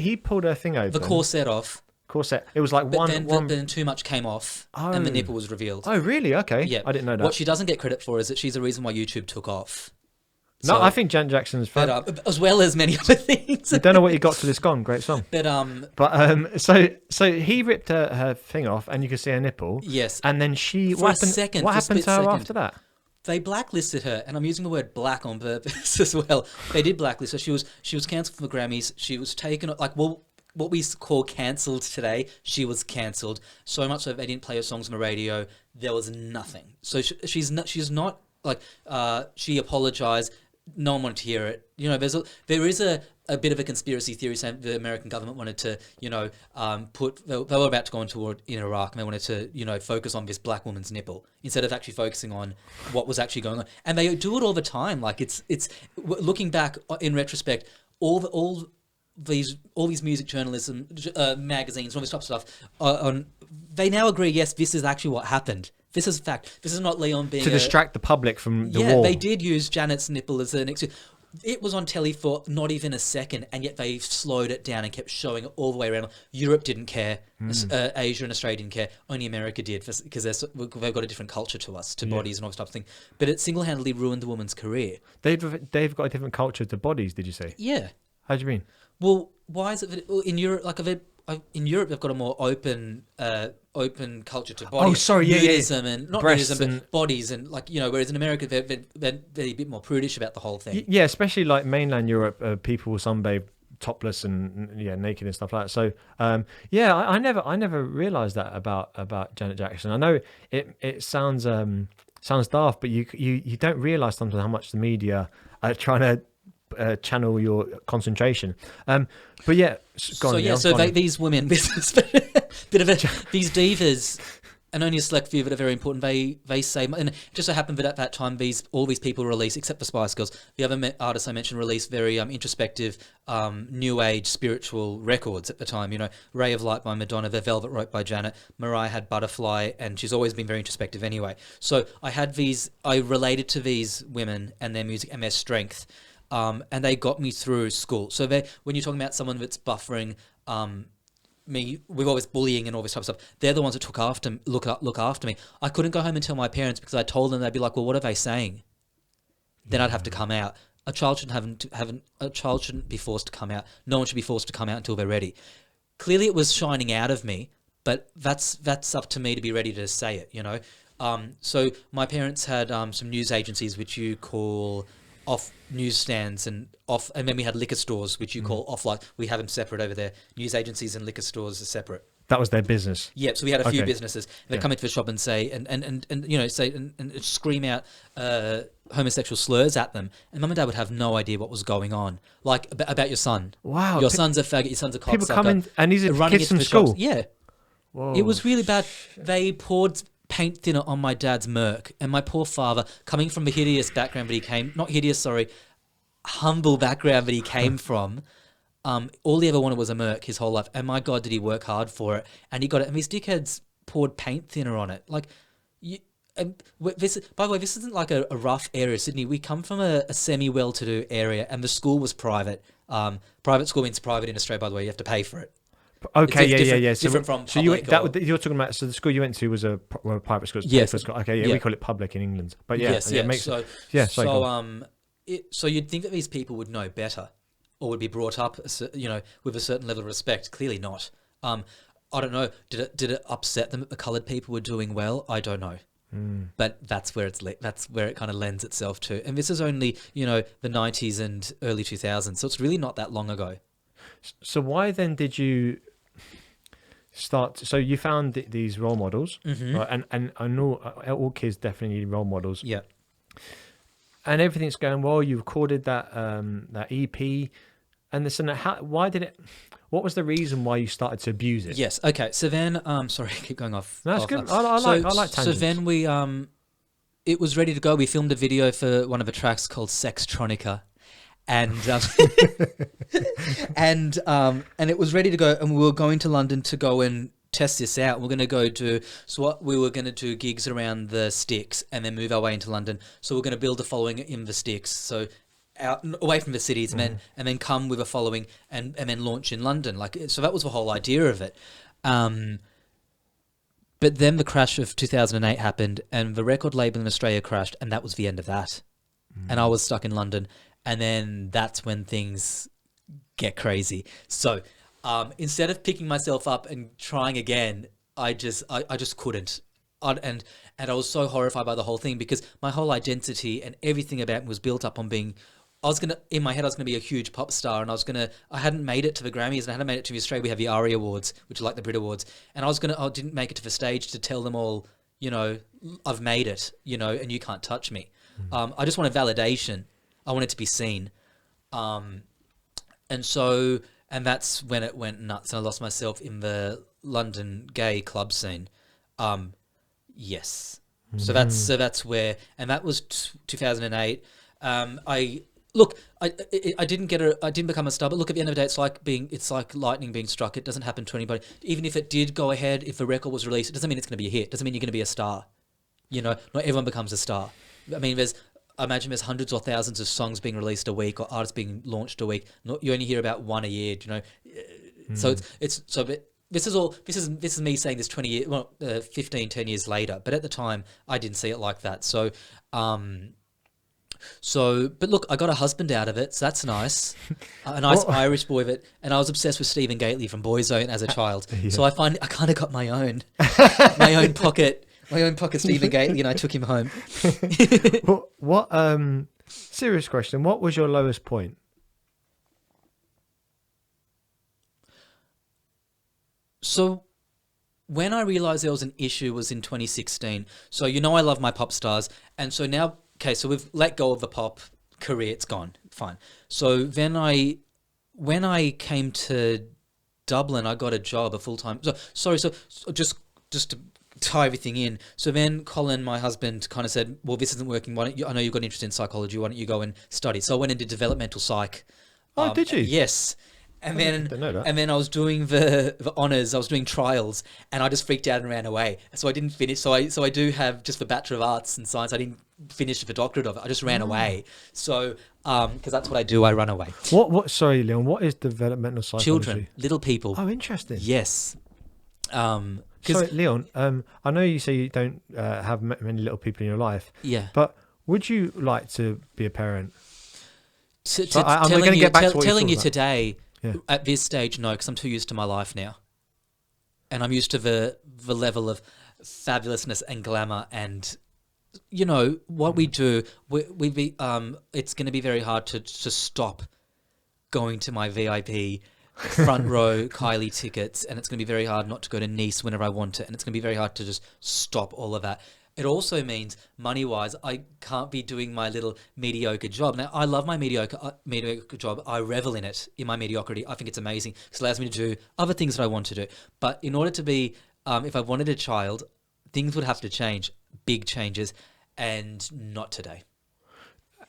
A: he pulled her thing over.
B: The corset off.
A: Corset. It was like
B: but then too much came off, and the nipple was revealed.
A: Oh, really? Okay.
B: Yeah.
A: I didn't know that.
B: What she doesn't get credit for is that she's the reason why YouTube took off.
A: No, I think Janet Jackson's fun.
B: As well as many other things.
A: I don't know what you got till it's gone. Great song. So he ripped her thing off, and you could see her nipple.
B: Yes.
A: And then what happened to her after that?
B: They blacklisted her, and I'm using the word black on purpose as well. They did blacklist her. She was cancelled from the Grammys. She was taken what we call cancelled today. She was cancelled so much so they didn't play her songs on the radio. There was nothing. So she's not she apologized. No one wanted to hear it. There is a bit of a conspiracy theory saying the American government wanted to, they were about to go into war in Iraq, and they wanted to, focus on this black woman's nipple instead of actually focusing on what was actually going on. And they do it all the time. Like it's looking back in retrospect, all these music journalism magazines, all this type of stuff, they now agree, yes, this is actually what happened. This is fact. This is not Leon being...
A: To distract the public from the war.
B: Yeah, they did use Janet's nipple as an excuse. It was on telly for not even a second, and yet they slowed it down and kept showing it all the way around. Europe didn't care. Asia and Australia didn't care. Only America did, because they've got a different culture to us, to bodies and all this type of thing. But it single-handedly ruined the woman's career.
A: They've got a different culture to bodies, did you say?
B: Yeah.
A: How do you mean?
B: Well, why is it that in Europe, in Europe, they've got a more open culture to bodies.
A: Oh, sorry,
B: nudism and not
A: breasts
B: nudism, but bodies, and whereas in America they're a bit more prudish about the whole thing.
A: Yeah, especially like mainland Europe, people will sunbathe topless and naked and stuff like that. So I never realized that about Janet Jackson. I know it sounds daft, but you don't realize sometimes how much the media are trying to channel your concentration. But yeah,
B: these women, these divas, and only a select few that are very important. They say, and it just so happened that at that time, all these people release, except for Spice Girls, the other artists I mentioned released very introspective, new age spiritual records at the time. Ray of Light by Madonna, The Velvet Rope by Janet, Mariah had Butterfly, and she's always been very introspective anyway. So I related to these women and their music and their strength. And they got me through school. So when you're talking about someone that's buffering me with all this bullying and all this type of stuff, they're the ones that look after me. I couldn't go home and tell my parents because I told them, they'd be like, well, what are they saying? Then I'd have to come out. A child shouldn't be forced to come out. No one should be forced to come out until they're ready. Clearly it was shining out of me, but that's up to me to be ready to say it, So my parents had some news agencies which you call off newsstands and then we had liquor stores which you call off. Like we have them separate over there. News agencies and liquor stores are separate.
A: That was their business.
B: Yep. So we had a few businesses. They'd come into the shop and say and scream out homosexual slurs at them, and mum and dad would have no idea what was going on. Like about your son.
A: Wow.
B: Your son's a faggot. Your son's a cocksucker.
A: People come in and these are kids from school.
B: Shops. Yeah.
A: Whoa.
B: It was really bad. They poured paint thinner on my dad's Merc, and my poor father, coming from the hideous background that he came, not hideous, sorry, humble background that he came from, all he ever wanted was a Merc his whole life, and my God, did he work hard for it, and he got it, and these dickheads poured paint thinner on it. Like, this, by the way, this isn't like a rough area of Sydney. We come from a semi-well-to-do area, and the school was private. Private school means private in Australia, by the way, you have to pay for it.
A: Okay, yeah.
B: Different from
A: so
B: public.
A: You're talking about. So the school you went to was a private school.
B: Yes.
A: Okay, yeah, we call it public in England. But yeah,
B: yes, yeah. So you'd think that these people would know better, or would be brought up, with a certain level of respect. Clearly not. I don't know. Did it upset them that the coloured people were doing well? I don't know. But that's where it kind of lends itself to. And this is only the 90s and early 2000s, so it's really not that long ago.
A: So why then did you start? So you found these role models, right? And I know all kids definitely need role models.
B: Yeah.
A: And everything's going well. You recorded that EP, and this and that. Why did it? What was the reason why you started to abuse it?
B: Yes. Okay. So then, sorry, I keep going off.
A: No, that's good. I like tangents.
B: So then we it was ready to go. We filmed a video for one of the tracks called Sextronica. And and it was ready to go, and we were going to London to go and test this out. We're going to go we were going to do gigs around the sticks and then move our way into London. So we're going to build a following in the sticks, so out away from the cities, and then come with a following and then launch in London. So that was the whole idea of it. But then the crash of 2008 happened, and the record label in Australia crashed, and that was the end of that. And I was stuck in London. And then that's when things get crazy. So instead of picking myself up and trying again, I just couldn't. And I was so horrified by the whole thing because my whole identity and everything about me was built up on being. In my head, I was gonna be a huge pop star, and I hadn't made it to the Grammys, and I hadn't made it to Australia. We have the ARIA Awards, which are like the Brit Awards, and I didn't make it to the stage to tell them all, I've made it, and you can't touch me. I just wanted validation. I wanted to be seen. And that's when it went nuts, and I lost myself in the London gay club scene. Yes. So that's where, and that was 2008. I didn't become a star, but look, at the end of the day, it's like lightning being struck. It doesn't happen to anybody. Even if it did go ahead, if the record was released, it doesn't mean it's going to be a hit. It doesn't mean you're going to be a star. Not everyone becomes a star. I mean, I imagine there's hundreds or thousands of songs being released a week or artists being launched a week. You only hear about one a year, So this is me saying this 10 years later. But at the time, I didn't see it like that. But look, I got a husband out of it, so that's nice. A nice Irish boy of it. And I was obsessed with Stephen Gately from Boyzone as a child. Yeah. So I kind of got my own pocket. My own pocket Stephen Gately, and I took him home.
A: Serious question. What was your lowest point?
B: So when I realized there was an issue was in 2016. So I love my pop stars, and so now, okay, so we've let go of the pop career. It's gone, fine. So then when I came to Dublin, I got a job, a full time. So just to tie everything in. So then Colin, my husband, kind of said, "Well, this isn't working. Why don't you? I know you've got an interest in psychology. Why don't you go and study?" So I went and did developmental psych.
A: Oh, did you?
B: Yes. And then I was doing the honors. I was doing trials, and I just freaked out and ran away. So I didn't finish. So I do have just the Bachelor of Arts and Science. I didn't finish the doctorate of it. I just ran away. So because that's what I do. I run away.
A: What? Sorry, Leon. What is developmental psychology?
B: Children, little people.
A: Oh, interesting.
B: Yes.
A: Sorry, Leon. I know you say you don't have many little people in your life.
B: Yeah.
A: But would you like to be a parent?
B: I'm going to get back to telling you today. Yeah. At this stage, no, because I'm too used to my life now, and I'm used to the level of fabulousness and glamour, and what we do. It's going to be very hard to stop going to my VIP front row Kylie tickets, and it's going to be very hard not to go to Nice whenever I want it, and it's going to be very hard to just stop all of that. It also means money-wise, I can't be doing my little mediocre job. Now, I love my mediocre job. I revel in it, in my mediocrity. I think it's amazing because it allows me to do other things that I want to do. But in order to be, if I wanted a child, things would have to change, big changes, and not today.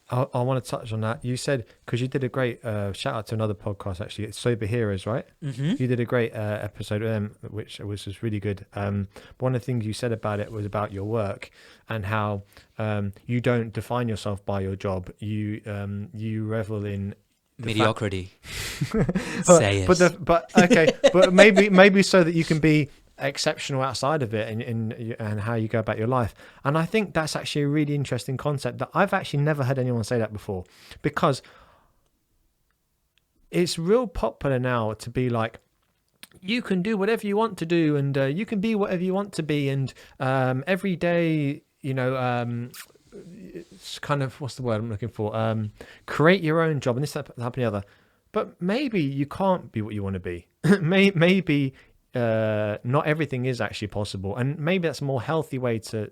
A: I want to touch on that. You said, because you did a great shout out to another podcast, actually, it's Sober Heroes, right?
B: Mm-hmm.
A: You did a great episode with them, which was really good. One of the things you said about it was about your work and how you don't define yourself by your job. You revel in
B: mediocrity.
A: But maybe so that you can be exceptional outside of it and how you go about your life. And I think that's actually a really interesting concept that I've actually never heard anyone say that before, because it's real popular now to be like, you can do whatever you want to do, and you can be whatever you want to be, and every day, it's kind of, what's the word I'm looking for, create your own job, and this, that, and the other. But maybe you can't be what you want to be. maybe not everything is actually possible, and maybe that's a more healthy way to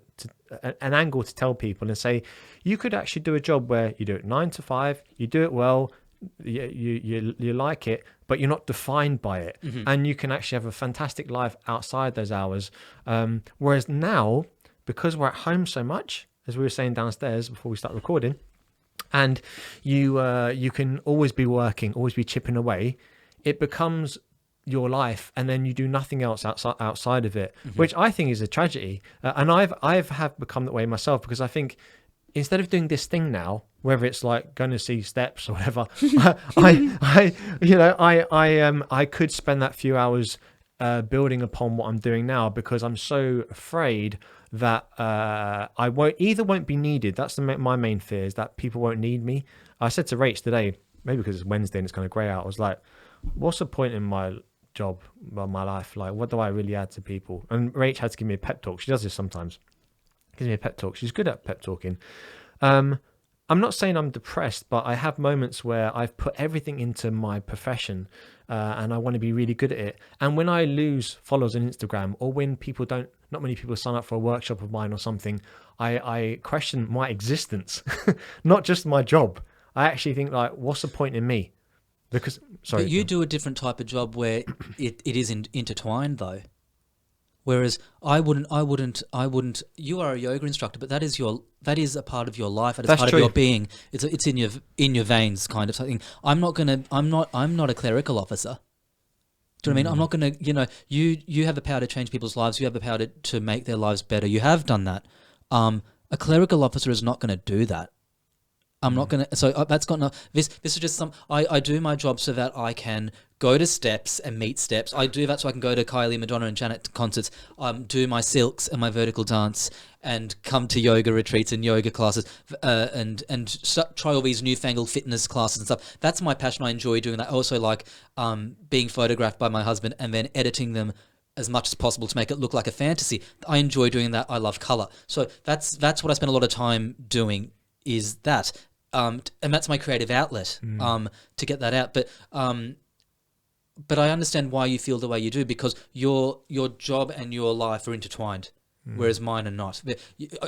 A: an angle to tell people and say, you could actually do a job where you do it 9 to 5, you do it well, you like it, but you're not defined by it.
B: Mm-hmm.
A: And you can actually have a fantastic life outside those hours. Whereas now, because we're at home so much, as we were saying downstairs before we start recording, and you can always be working, always be chipping away, it becomes your life, and then you do nothing else outside of it,
B: mm-hmm.
A: which I think is a tragedy. And I've have become that way myself, because I think instead of doing this thing now, whether it's like going to see steps or whatever, I could spend that few hours building upon what I'm doing now, because I'm so afraid that I won't be needed. That's my main fear, is that people won't need me. I said to Rach today, maybe because it's Wednesday and it's kind of grey out, I was like, what's the point in my job, my life? Like, what do I really add to people? And Rach had to give me a pep talk. She does this sometimes. Gives me a pep talk. She's good at pep talking. I'm not saying I'm depressed, but I have moments where I've put everything into my profession, and I want to be really good at it. And when I lose followers on Instagram, or when not many people sign up for a workshop of mine or something, I question my existence, not just my job. I actually think, like, what's the point in me? Because, sorry.
B: But you do a different type of job where it is intertwined, though. Whereas I wouldn't. You are a yoga instructor, but that is a part of your life. That is part of your being. It's in your veins, kind of something. I'm not a clerical officer. Do you know what I mean? I'm not gonna. You have the power to change people's lives. You have the power to make their lives better. You have done that. A clerical officer is not going to do that. I'm not going to, so that's got no, this is just I do my job so that I can go to steps and meet steps. I do that so I can go to Kylie, Madonna and Janet concerts, do my silks and my vertical dance, and come to yoga retreats and yoga classes, and try all these newfangled fitness classes and stuff. That's my passion. I enjoy doing that. I also like being photographed by my husband and then editing them as much as possible to make it look like a fantasy. I enjoy doing that. I love color. So that's what I spend a lot of time doing, is that. And that's my creative outlet, to get that out. but I understand why you feel the way you do, because your job and your life are intertwined, whereas mine are not.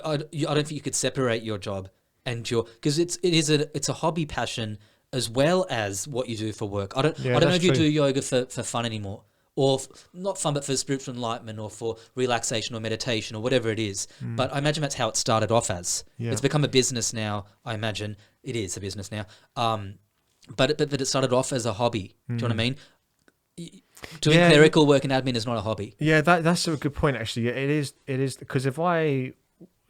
B: I don't think you could separate your job and your, because it's a hobby passion as well as what you do for work. I don't know
A: that's
B: if you
A: true.
B: do yoga for fun anymore, or not fun, but for spiritual enlightenment or for relaxation or meditation or whatever it is. But I imagine that's how it started off as.
A: Yeah.
B: It's become a business now. I imagine it is a business now. But it started off as a hobby. Do you know what I mean? Doing clerical work and admin is not a hobby.
A: Yeah, that's a good point. Actually, it is because if I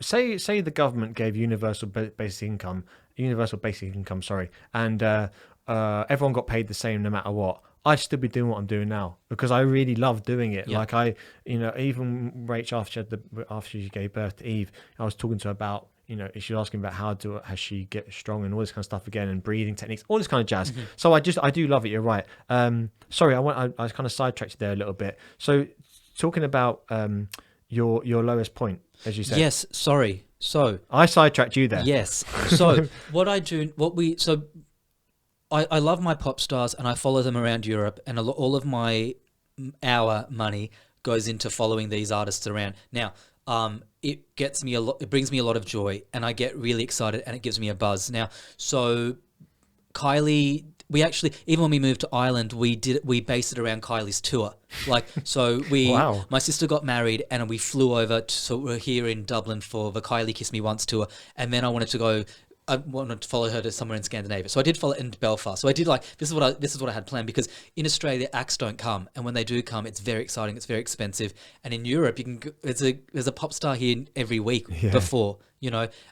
A: say the government gave universal basic income, sorry, and everyone got paid the same no matter what, I'd still be doing what I'm doing now because I really love doing it.
B: Yeah.
A: Like even Rach after she gave birth to Eve, I was talking to her about, she was asking about how she get strong and all this kind of stuff again, and breathing techniques, all this kind of jazz. Mm-hmm. So I do love it. You're right. Sorry, I was kind of sidetracked there a little bit. So talking about your lowest point, as you said.
B: Yes. Sorry. So
A: I sidetracked you there.
B: Yes. So I love my pop stars and I follow them around Europe, and all of our money goes into following these artists around. Now, it gets me it brings me a lot of joy, and I get really excited, and it gives me a buzz. Now, so Kylie, we actually, even when we moved to Ireland, we based it around Kylie's tour. Like, so
A: Wow.
B: My sister got married and we flew over, so we're here in Dublin for the Kylie Kiss Me Once tour. And then I wanted to follow her to somewhere in Scandinavia. So I did follow in Belfast. So I did this is what I had planned, because in Australia acts don't come, and when they do come, it's very exciting, it's very expensive. And in Europe, you can there's a pop star here every week before,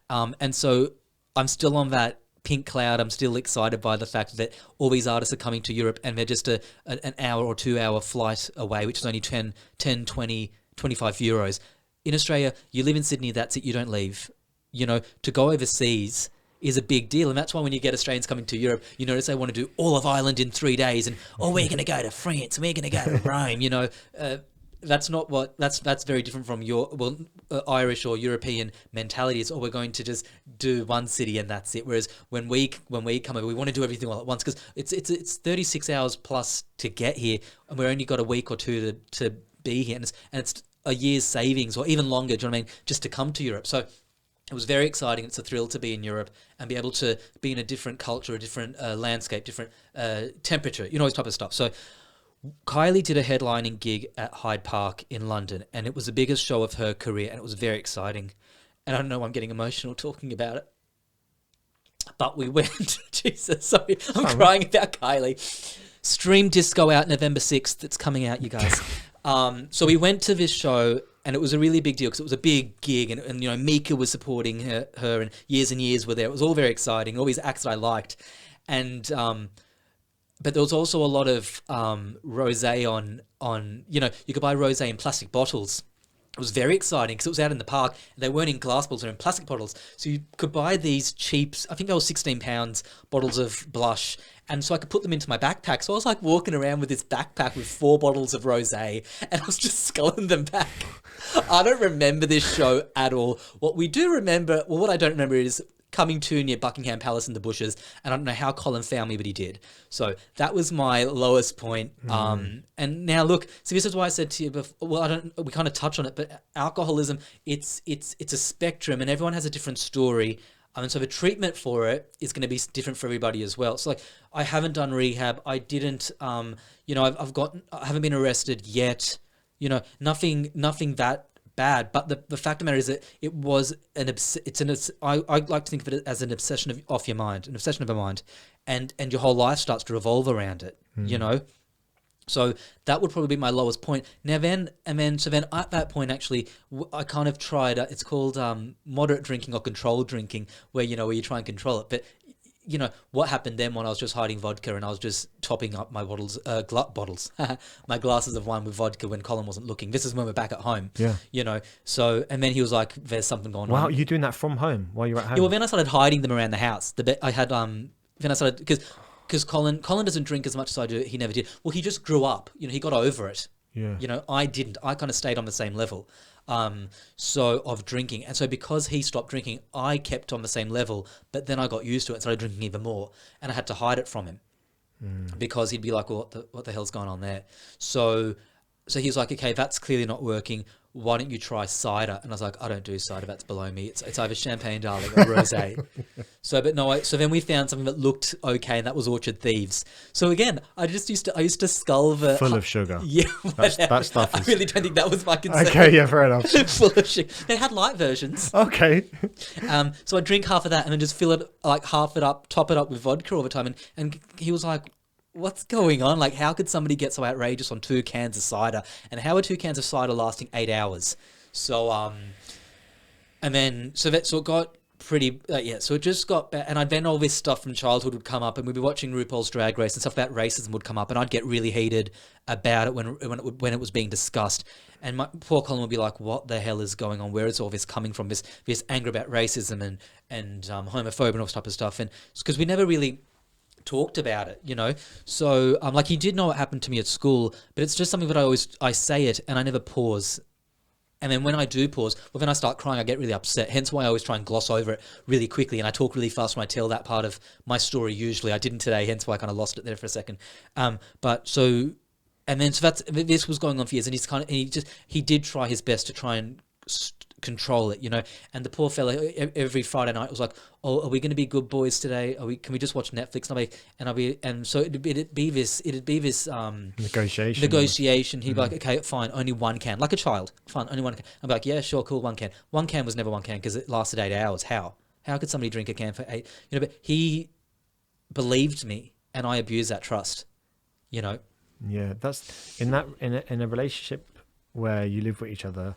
B: and so I'm still on that pink cloud. I'm still excited by the fact that all these artists are coming to Europe, and they're just an hour or 2 hour flight away, which is only 10, 20, 25 euros. In Australia, you live in Sydney, that's it, you don't leave. To go overseas is a big deal, and that's why when you get Australians coming to Europe, you notice they want to do all of Ireland in 3 days, and we're going to go to France, and we're going to go to Rome. That's not what that's very different from your Irish or European mentality. It's we're going to just do one city and that's it. Whereas when we come over, we want to do everything all at once, because it's 36 hours plus to get here, and we're only got a week or two to be here, and it's a year's savings or even longer. Do you know what I mean? Just to come to Europe. So it was very exciting. It's a thrill to be in Europe and be able to be in a different culture, a different landscape, different temperature, all this type of stuff. So Kylie did a headlining gig at Hyde Park in London, and it was the biggest show of her career, and it was very exciting. And I don't know, I'm getting emotional talking about it. But we went, Jesus, sorry, I'm crying about Kylie. Stream Disco out November 6th. It's coming out, you guys. So we went to this show, and it was a really big deal because it was a big gig, and Mika was supporting her, and years were there. It was all very exciting, all these acts that I liked. And but there was also a lot of rosé on you could buy rosé in plastic bottles. It was very exciting because it was out in the park. They weren't in glass bottles, they were in plastic bottles. So you could buy these cheap, I think they were £16 bottles of blush. And so I could put them into my backpack. So I was like walking around with this backpack with 4 bottles of rosé, and I was just sculling them back. I don't remember this show at all. What I don't remember is coming to near Buckingham Palace in the bushes, and I don't know how Colin found me, but he did. So that was my lowest point. And now look, so this is why I said to you before, we kind of touch on it, but alcoholism, it's a spectrum, and everyone has a different story. And so the treatment for it is going to be different for everybody as well. So like, I haven't done rehab. I didn't, I haven't been arrested yet. Nothing that bad. But the fact of the matter is that it was I like to think of it as an obsession of your mind, an obsession of your mind, and your whole life starts to revolve around it. So that would probably be my lowest point. Now then at that point, actually, I kind of tried, it's called moderate drinking or controlled drinking, where you try and control it. But what happened then when I was just hiding vodka and I was just topping up my my glasses of wine with vodka when Colin wasn't looking. This is when we're back at home.
A: Yeah.
B: So, and then he was like, there's something going on.
A: Wow, you're doing that from home while you're at home?
B: Yeah, well, then I started hiding them around the house. Then I started, because Colin doesn't drink as much as I do. He never did. Well, he just grew up. He got over it.
A: Yeah.
B: I didn't. I kind of stayed on the same level. Of drinking. And so because he stopped drinking, I kept on the same level, but then I got used to it and started drinking even more, and I had to hide it from him. because he'd be like, well, what the hell's going on there? So he was like, okay, that's clearly not working. Why don't you try cider? And I was like, I don't do cider. That's below me. It's either champagne, darling, or rosé. So then we found something that looked okay, and that was Orchard Thieves. So again, I used to scull the
A: full of sugar.
B: Yeah,
A: that stuff is.
B: I really don't think that was my concern.
A: Okay, yeah, fair enough.
B: Full of sugar. They had light versions.
A: Okay.
B: So I drink half of that and then just fill it, like half it up, top it up with vodka all the time. And he was like, what's going on? Like, how could somebody get so outrageous on 2 cans of cider? And how are 2 cans of cider lasting 8 hours? So, and then, so it got pretty, so it just got bad. And then all this stuff from childhood would come up, and we'd be watching RuPaul's Drag Race and stuff about racism would come up, and I'd get really heated about it when it was being discussed. And my poor Colin would be like, what the hell is going on? Where is all this coming from? This anger about racism and homophobia and all this type of stuff. And because we never really talked about it, you know. So like, he did know what happened to me at school, but it's just something that I say it and I never pause. And then when I do pause, well, then I start crying. I get really upset. Hence why I always try and gloss over it really quickly, and I talk really fast when I tell that part of my story. Usually, I didn't today. Hence why I kind of lost it there for a second. This was going on for years, and he did try his best to try and control it, you know. And the poor fella every Friday night was like, "Oh, are we going to be good boys today? Can we just watch Netflix?" And so it'd be this negotiation. He'd be like, "Okay, fine, only 1 can," like a child. Fine, only 1 can. I'd be like, "Yeah, sure, cool, 1 can." 1 can was never 1 can because it lasted 8 hours. How could somebody drink a can for 8? You know, but he believed me, and I abused that trust. You know.
A: Yeah, that's in a relationship where you live with each other.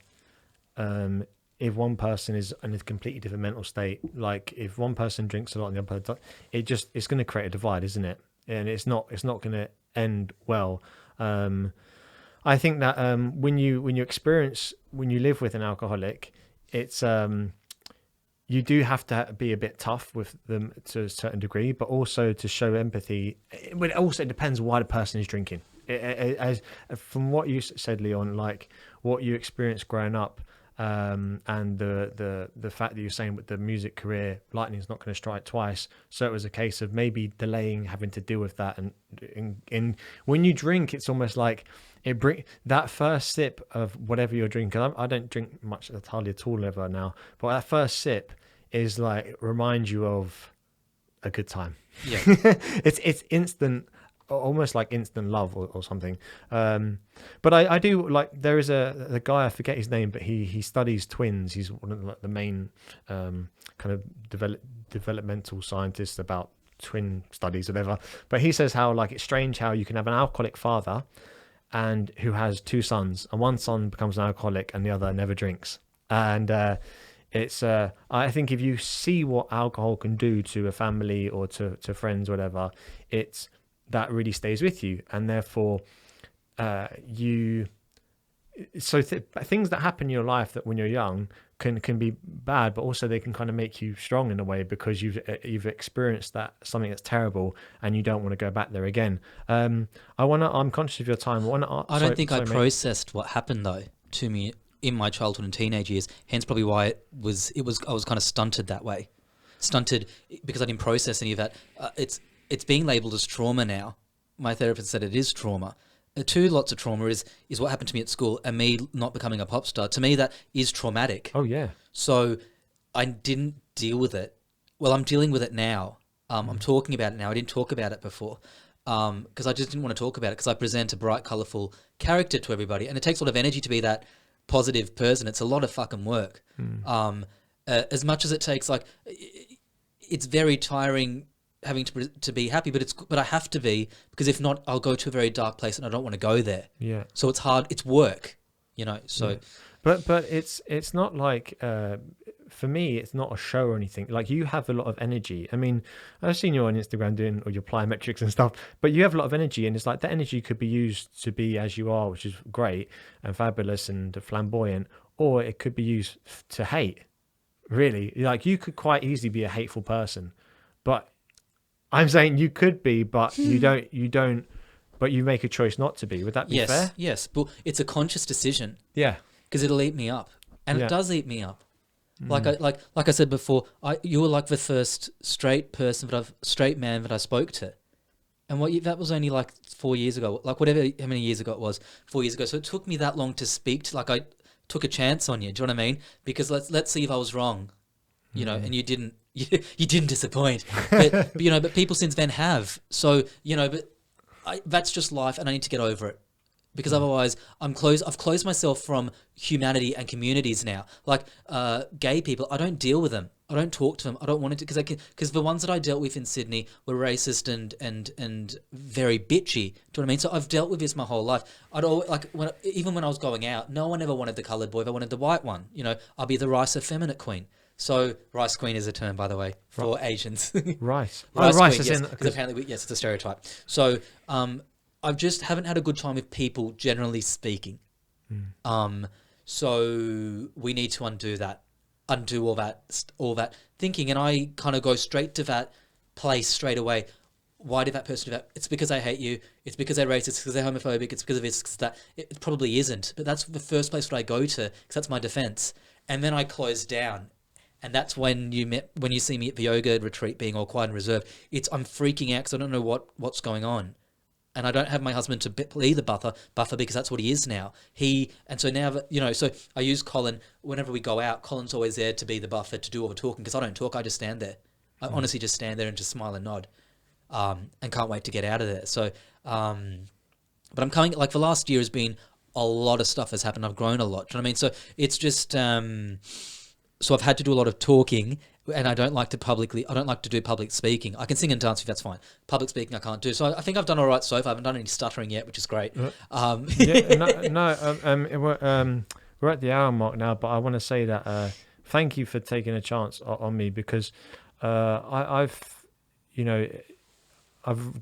A: If one person is in a completely different mental state, like if one person drinks a lot and the other person, it's going to create a divide, isn't it? And it's not going to end well. I think that when you live with an alcoholic, it's you do have to be a bit tough with them to a certain degree, but also to show empathy. But it also depends why the person is drinking. As from what you said, Leon, like what you experienced growing up, and the fact that you're saying with the music career, lightning's not going to strike twice. So it was a case of maybe delaying having to deal with that. And when you drink, it's almost like it bring that first sip of whatever you're drinking. I don't drink much, hardly at all ever now, but that first sip is like reminds you of a good time.
B: Yeah,
A: it's instant. Almost like instant love or something. But I do like, there is a guy, I forget his name, but he studies twins. He's one of the main kind of developmental scientists about twin studies, whatever. But he says how like it's strange how you can have an alcoholic father and who has 2 sons, and one son becomes an alcoholic and the other never drinks. And it's I think if you see what alcohol can do to a family or to friends, whatever, it's that really stays with you, and therefore things that happen in your life that when you're young can be bad, but also they can kind of make you strong in a way, because you've experienced something that's terrible and you don't want to go back there again. I'm conscious of your time.
B: I don't think I processed what happened though to me in my childhood and teenage years, hence probably why I was kind of stunted that way. Stunted because I didn't process any of that. It's being labelled as trauma now. My therapist said it is trauma. 2 lots of trauma is what happened to me at school, and me not becoming a pop star. To me, that is traumatic.
A: Oh, yeah.
B: So I didn't deal with it. Well, I'm dealing with it now. I'm talking about it now. I didn't talk about it before because I just didn't want to talk about it, because I present a bright, colourful character to everybody, and it takes a lot of energy to be that positive person. It's a lot of fucking work. As much as it takes, like, it's very tiring having to be happy, but I have to be, because if not, I'll go to a very dark place and I don't want to go there.
A: Yeah.
B: So it's hard. It's work, you know. So,
A: yeah. But it's not like for me, it's not a show or anything. Like, you have a lot of energy. I mean, I've seen you on Instagram doing all your plyometrics and stuff, but you have a lot of energy, and it's like that energy could be used to be as you are, which is great and fabulous and flamboyant, or it could be used to hate. Really, like, you could quite easily be a hateful person, but I'm saying you could be, but you don't, but you make a choice not to be. Would that be fair?
B: Yes, but it's a conscious decision.
A: Yeah.
B: Because it'll eat me up. And it does eat me up. Like I said before, you were like the first straight man that I spoke to. And that was only like 4 years ago, like whatever, how many years ago it was, 4 years ago. So it took me that long to speak to, like I took a chance on you. Do you know what I mean? Because let's see if I was wrong, and you didn't, you didn't disappoint. But people since then have. So, but that's just life and I need to get over it. Because otherwise, I've closed myself from humanity and communities now. Like gay people, I don't deal with them. I don't talk to them. I don't want to because the ones that I dealt with in Sydney were racist and very bitchy. Do you know what I mean? So I've dealt with this my whole life. I'd always, like even when I was going out, no one ever wanted the coloured boy. They wanted the white one. I'll be the rice effeminate queen. So rice queen is a term, by the way, for Asians.
A: Rice.
B: Rice
A: rice
B: queen,
A: is
B: yes, because apparently, yes, it's a stereotype. So I just haven't had a good time with people, generally speaking. So we need to undo all that thinking, and I kind of go straight to that place straight away. Why did that person do that? It's because they hate you. It's because they're racist. It's because they're homophobic. It's because of this, because that. It probably isn't, but that's the first place that I go to because that's my defense. And then I close down, and that's when you see me at the yoga retreat being all quiet and reserved. I'm freaking out because I don't know what's going on. And I don't have my husband to be the buffer because that's what he is now. So now, so I use Colin whenever we go out. Colin's always there to be the buffer, to do all the talking, because I don't talk. I just stand there. I honestly just stand there and just smile and nod, and can't wait to get out of there. So, but I'm coming, like the last year has been a lot of stuff has happened. I've grown a lot. Do you know what I mean? So it's just, so I've had to do a lot of talking. And I don't like to do public speaking. I can sing and dance if that's fine. Public speaking I can't do. So I think I've done all right so far. I haven't done any stuttering yet, which is great.
A: We're at the hour mark now, but I want to say that thank you for taking a chance on me, because I'm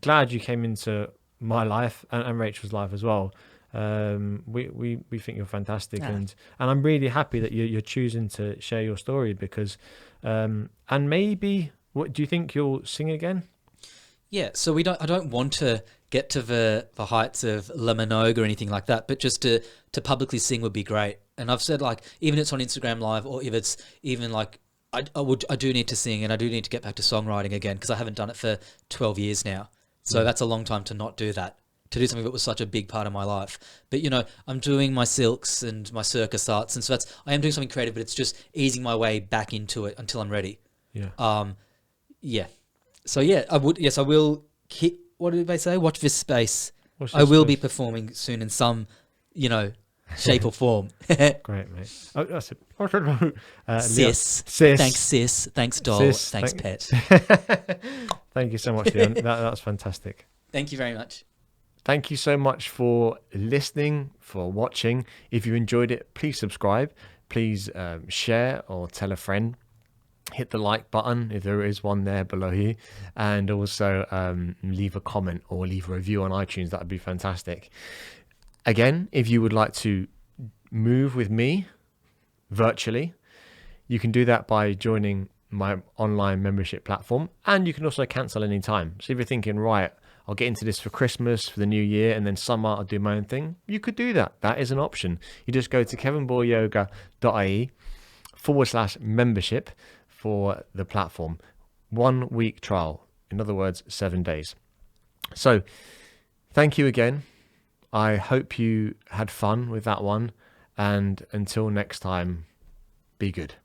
A: glad you came into my life and Rachel's life as well. We think you're fantastic, and I'm really happy that you're choosing to share your story, because and maybe, what do you think, you'll sing again?
B: Yeah, so I don't want to get to the heights of La Minogue or anything like that, but just to publicly sing would be great. And I've said, like, even if it's on Instagram Live, or if it's even like I do need to sing, and I do need to get back to songwriting again, because I haven't done it for 12 years now. So that's a long time to not do that. To do something that was such a big part of my life. But, I'm doing my silks and my circus arts. And so I am doing something creative, but it's just easing my way back into it until I'm ready.
A: Yeah.
B: Yeah. So, yeah, I will what did they say? Watch this space. I will be performing soon in some, shape or form.
A: Great, mate. Oh, that's it.
B: Sis.
A: Sis.
B: Thanks, sis. Thanks, doll.
A: Sis.
B: Thanks, pet.
A: Thank you so much, Leon. That's fantastic.
B: Thank you very much.
A: Thank you so much for listening, for watching. If you enjoyed it, please subscribe. Please share or tell a friend. Hit the like button if there is one there below you. And also leave a comment or leave a review on iTunes. That would be fantastic. Again, if you would like to move with me virtually, you can do that by joining my online membership platform. And you can also cancel any time. So if you're thinking, right, I'll get into this for Christmas, for the new year, and then summer I'll do my own thing, you could do that. That is an option. You just go to kevinboyyoga.ie/membership for the platform. 1 week trial. In other words, 7 days. So thank you again. I hope you had fun with that one. And until next time, be good.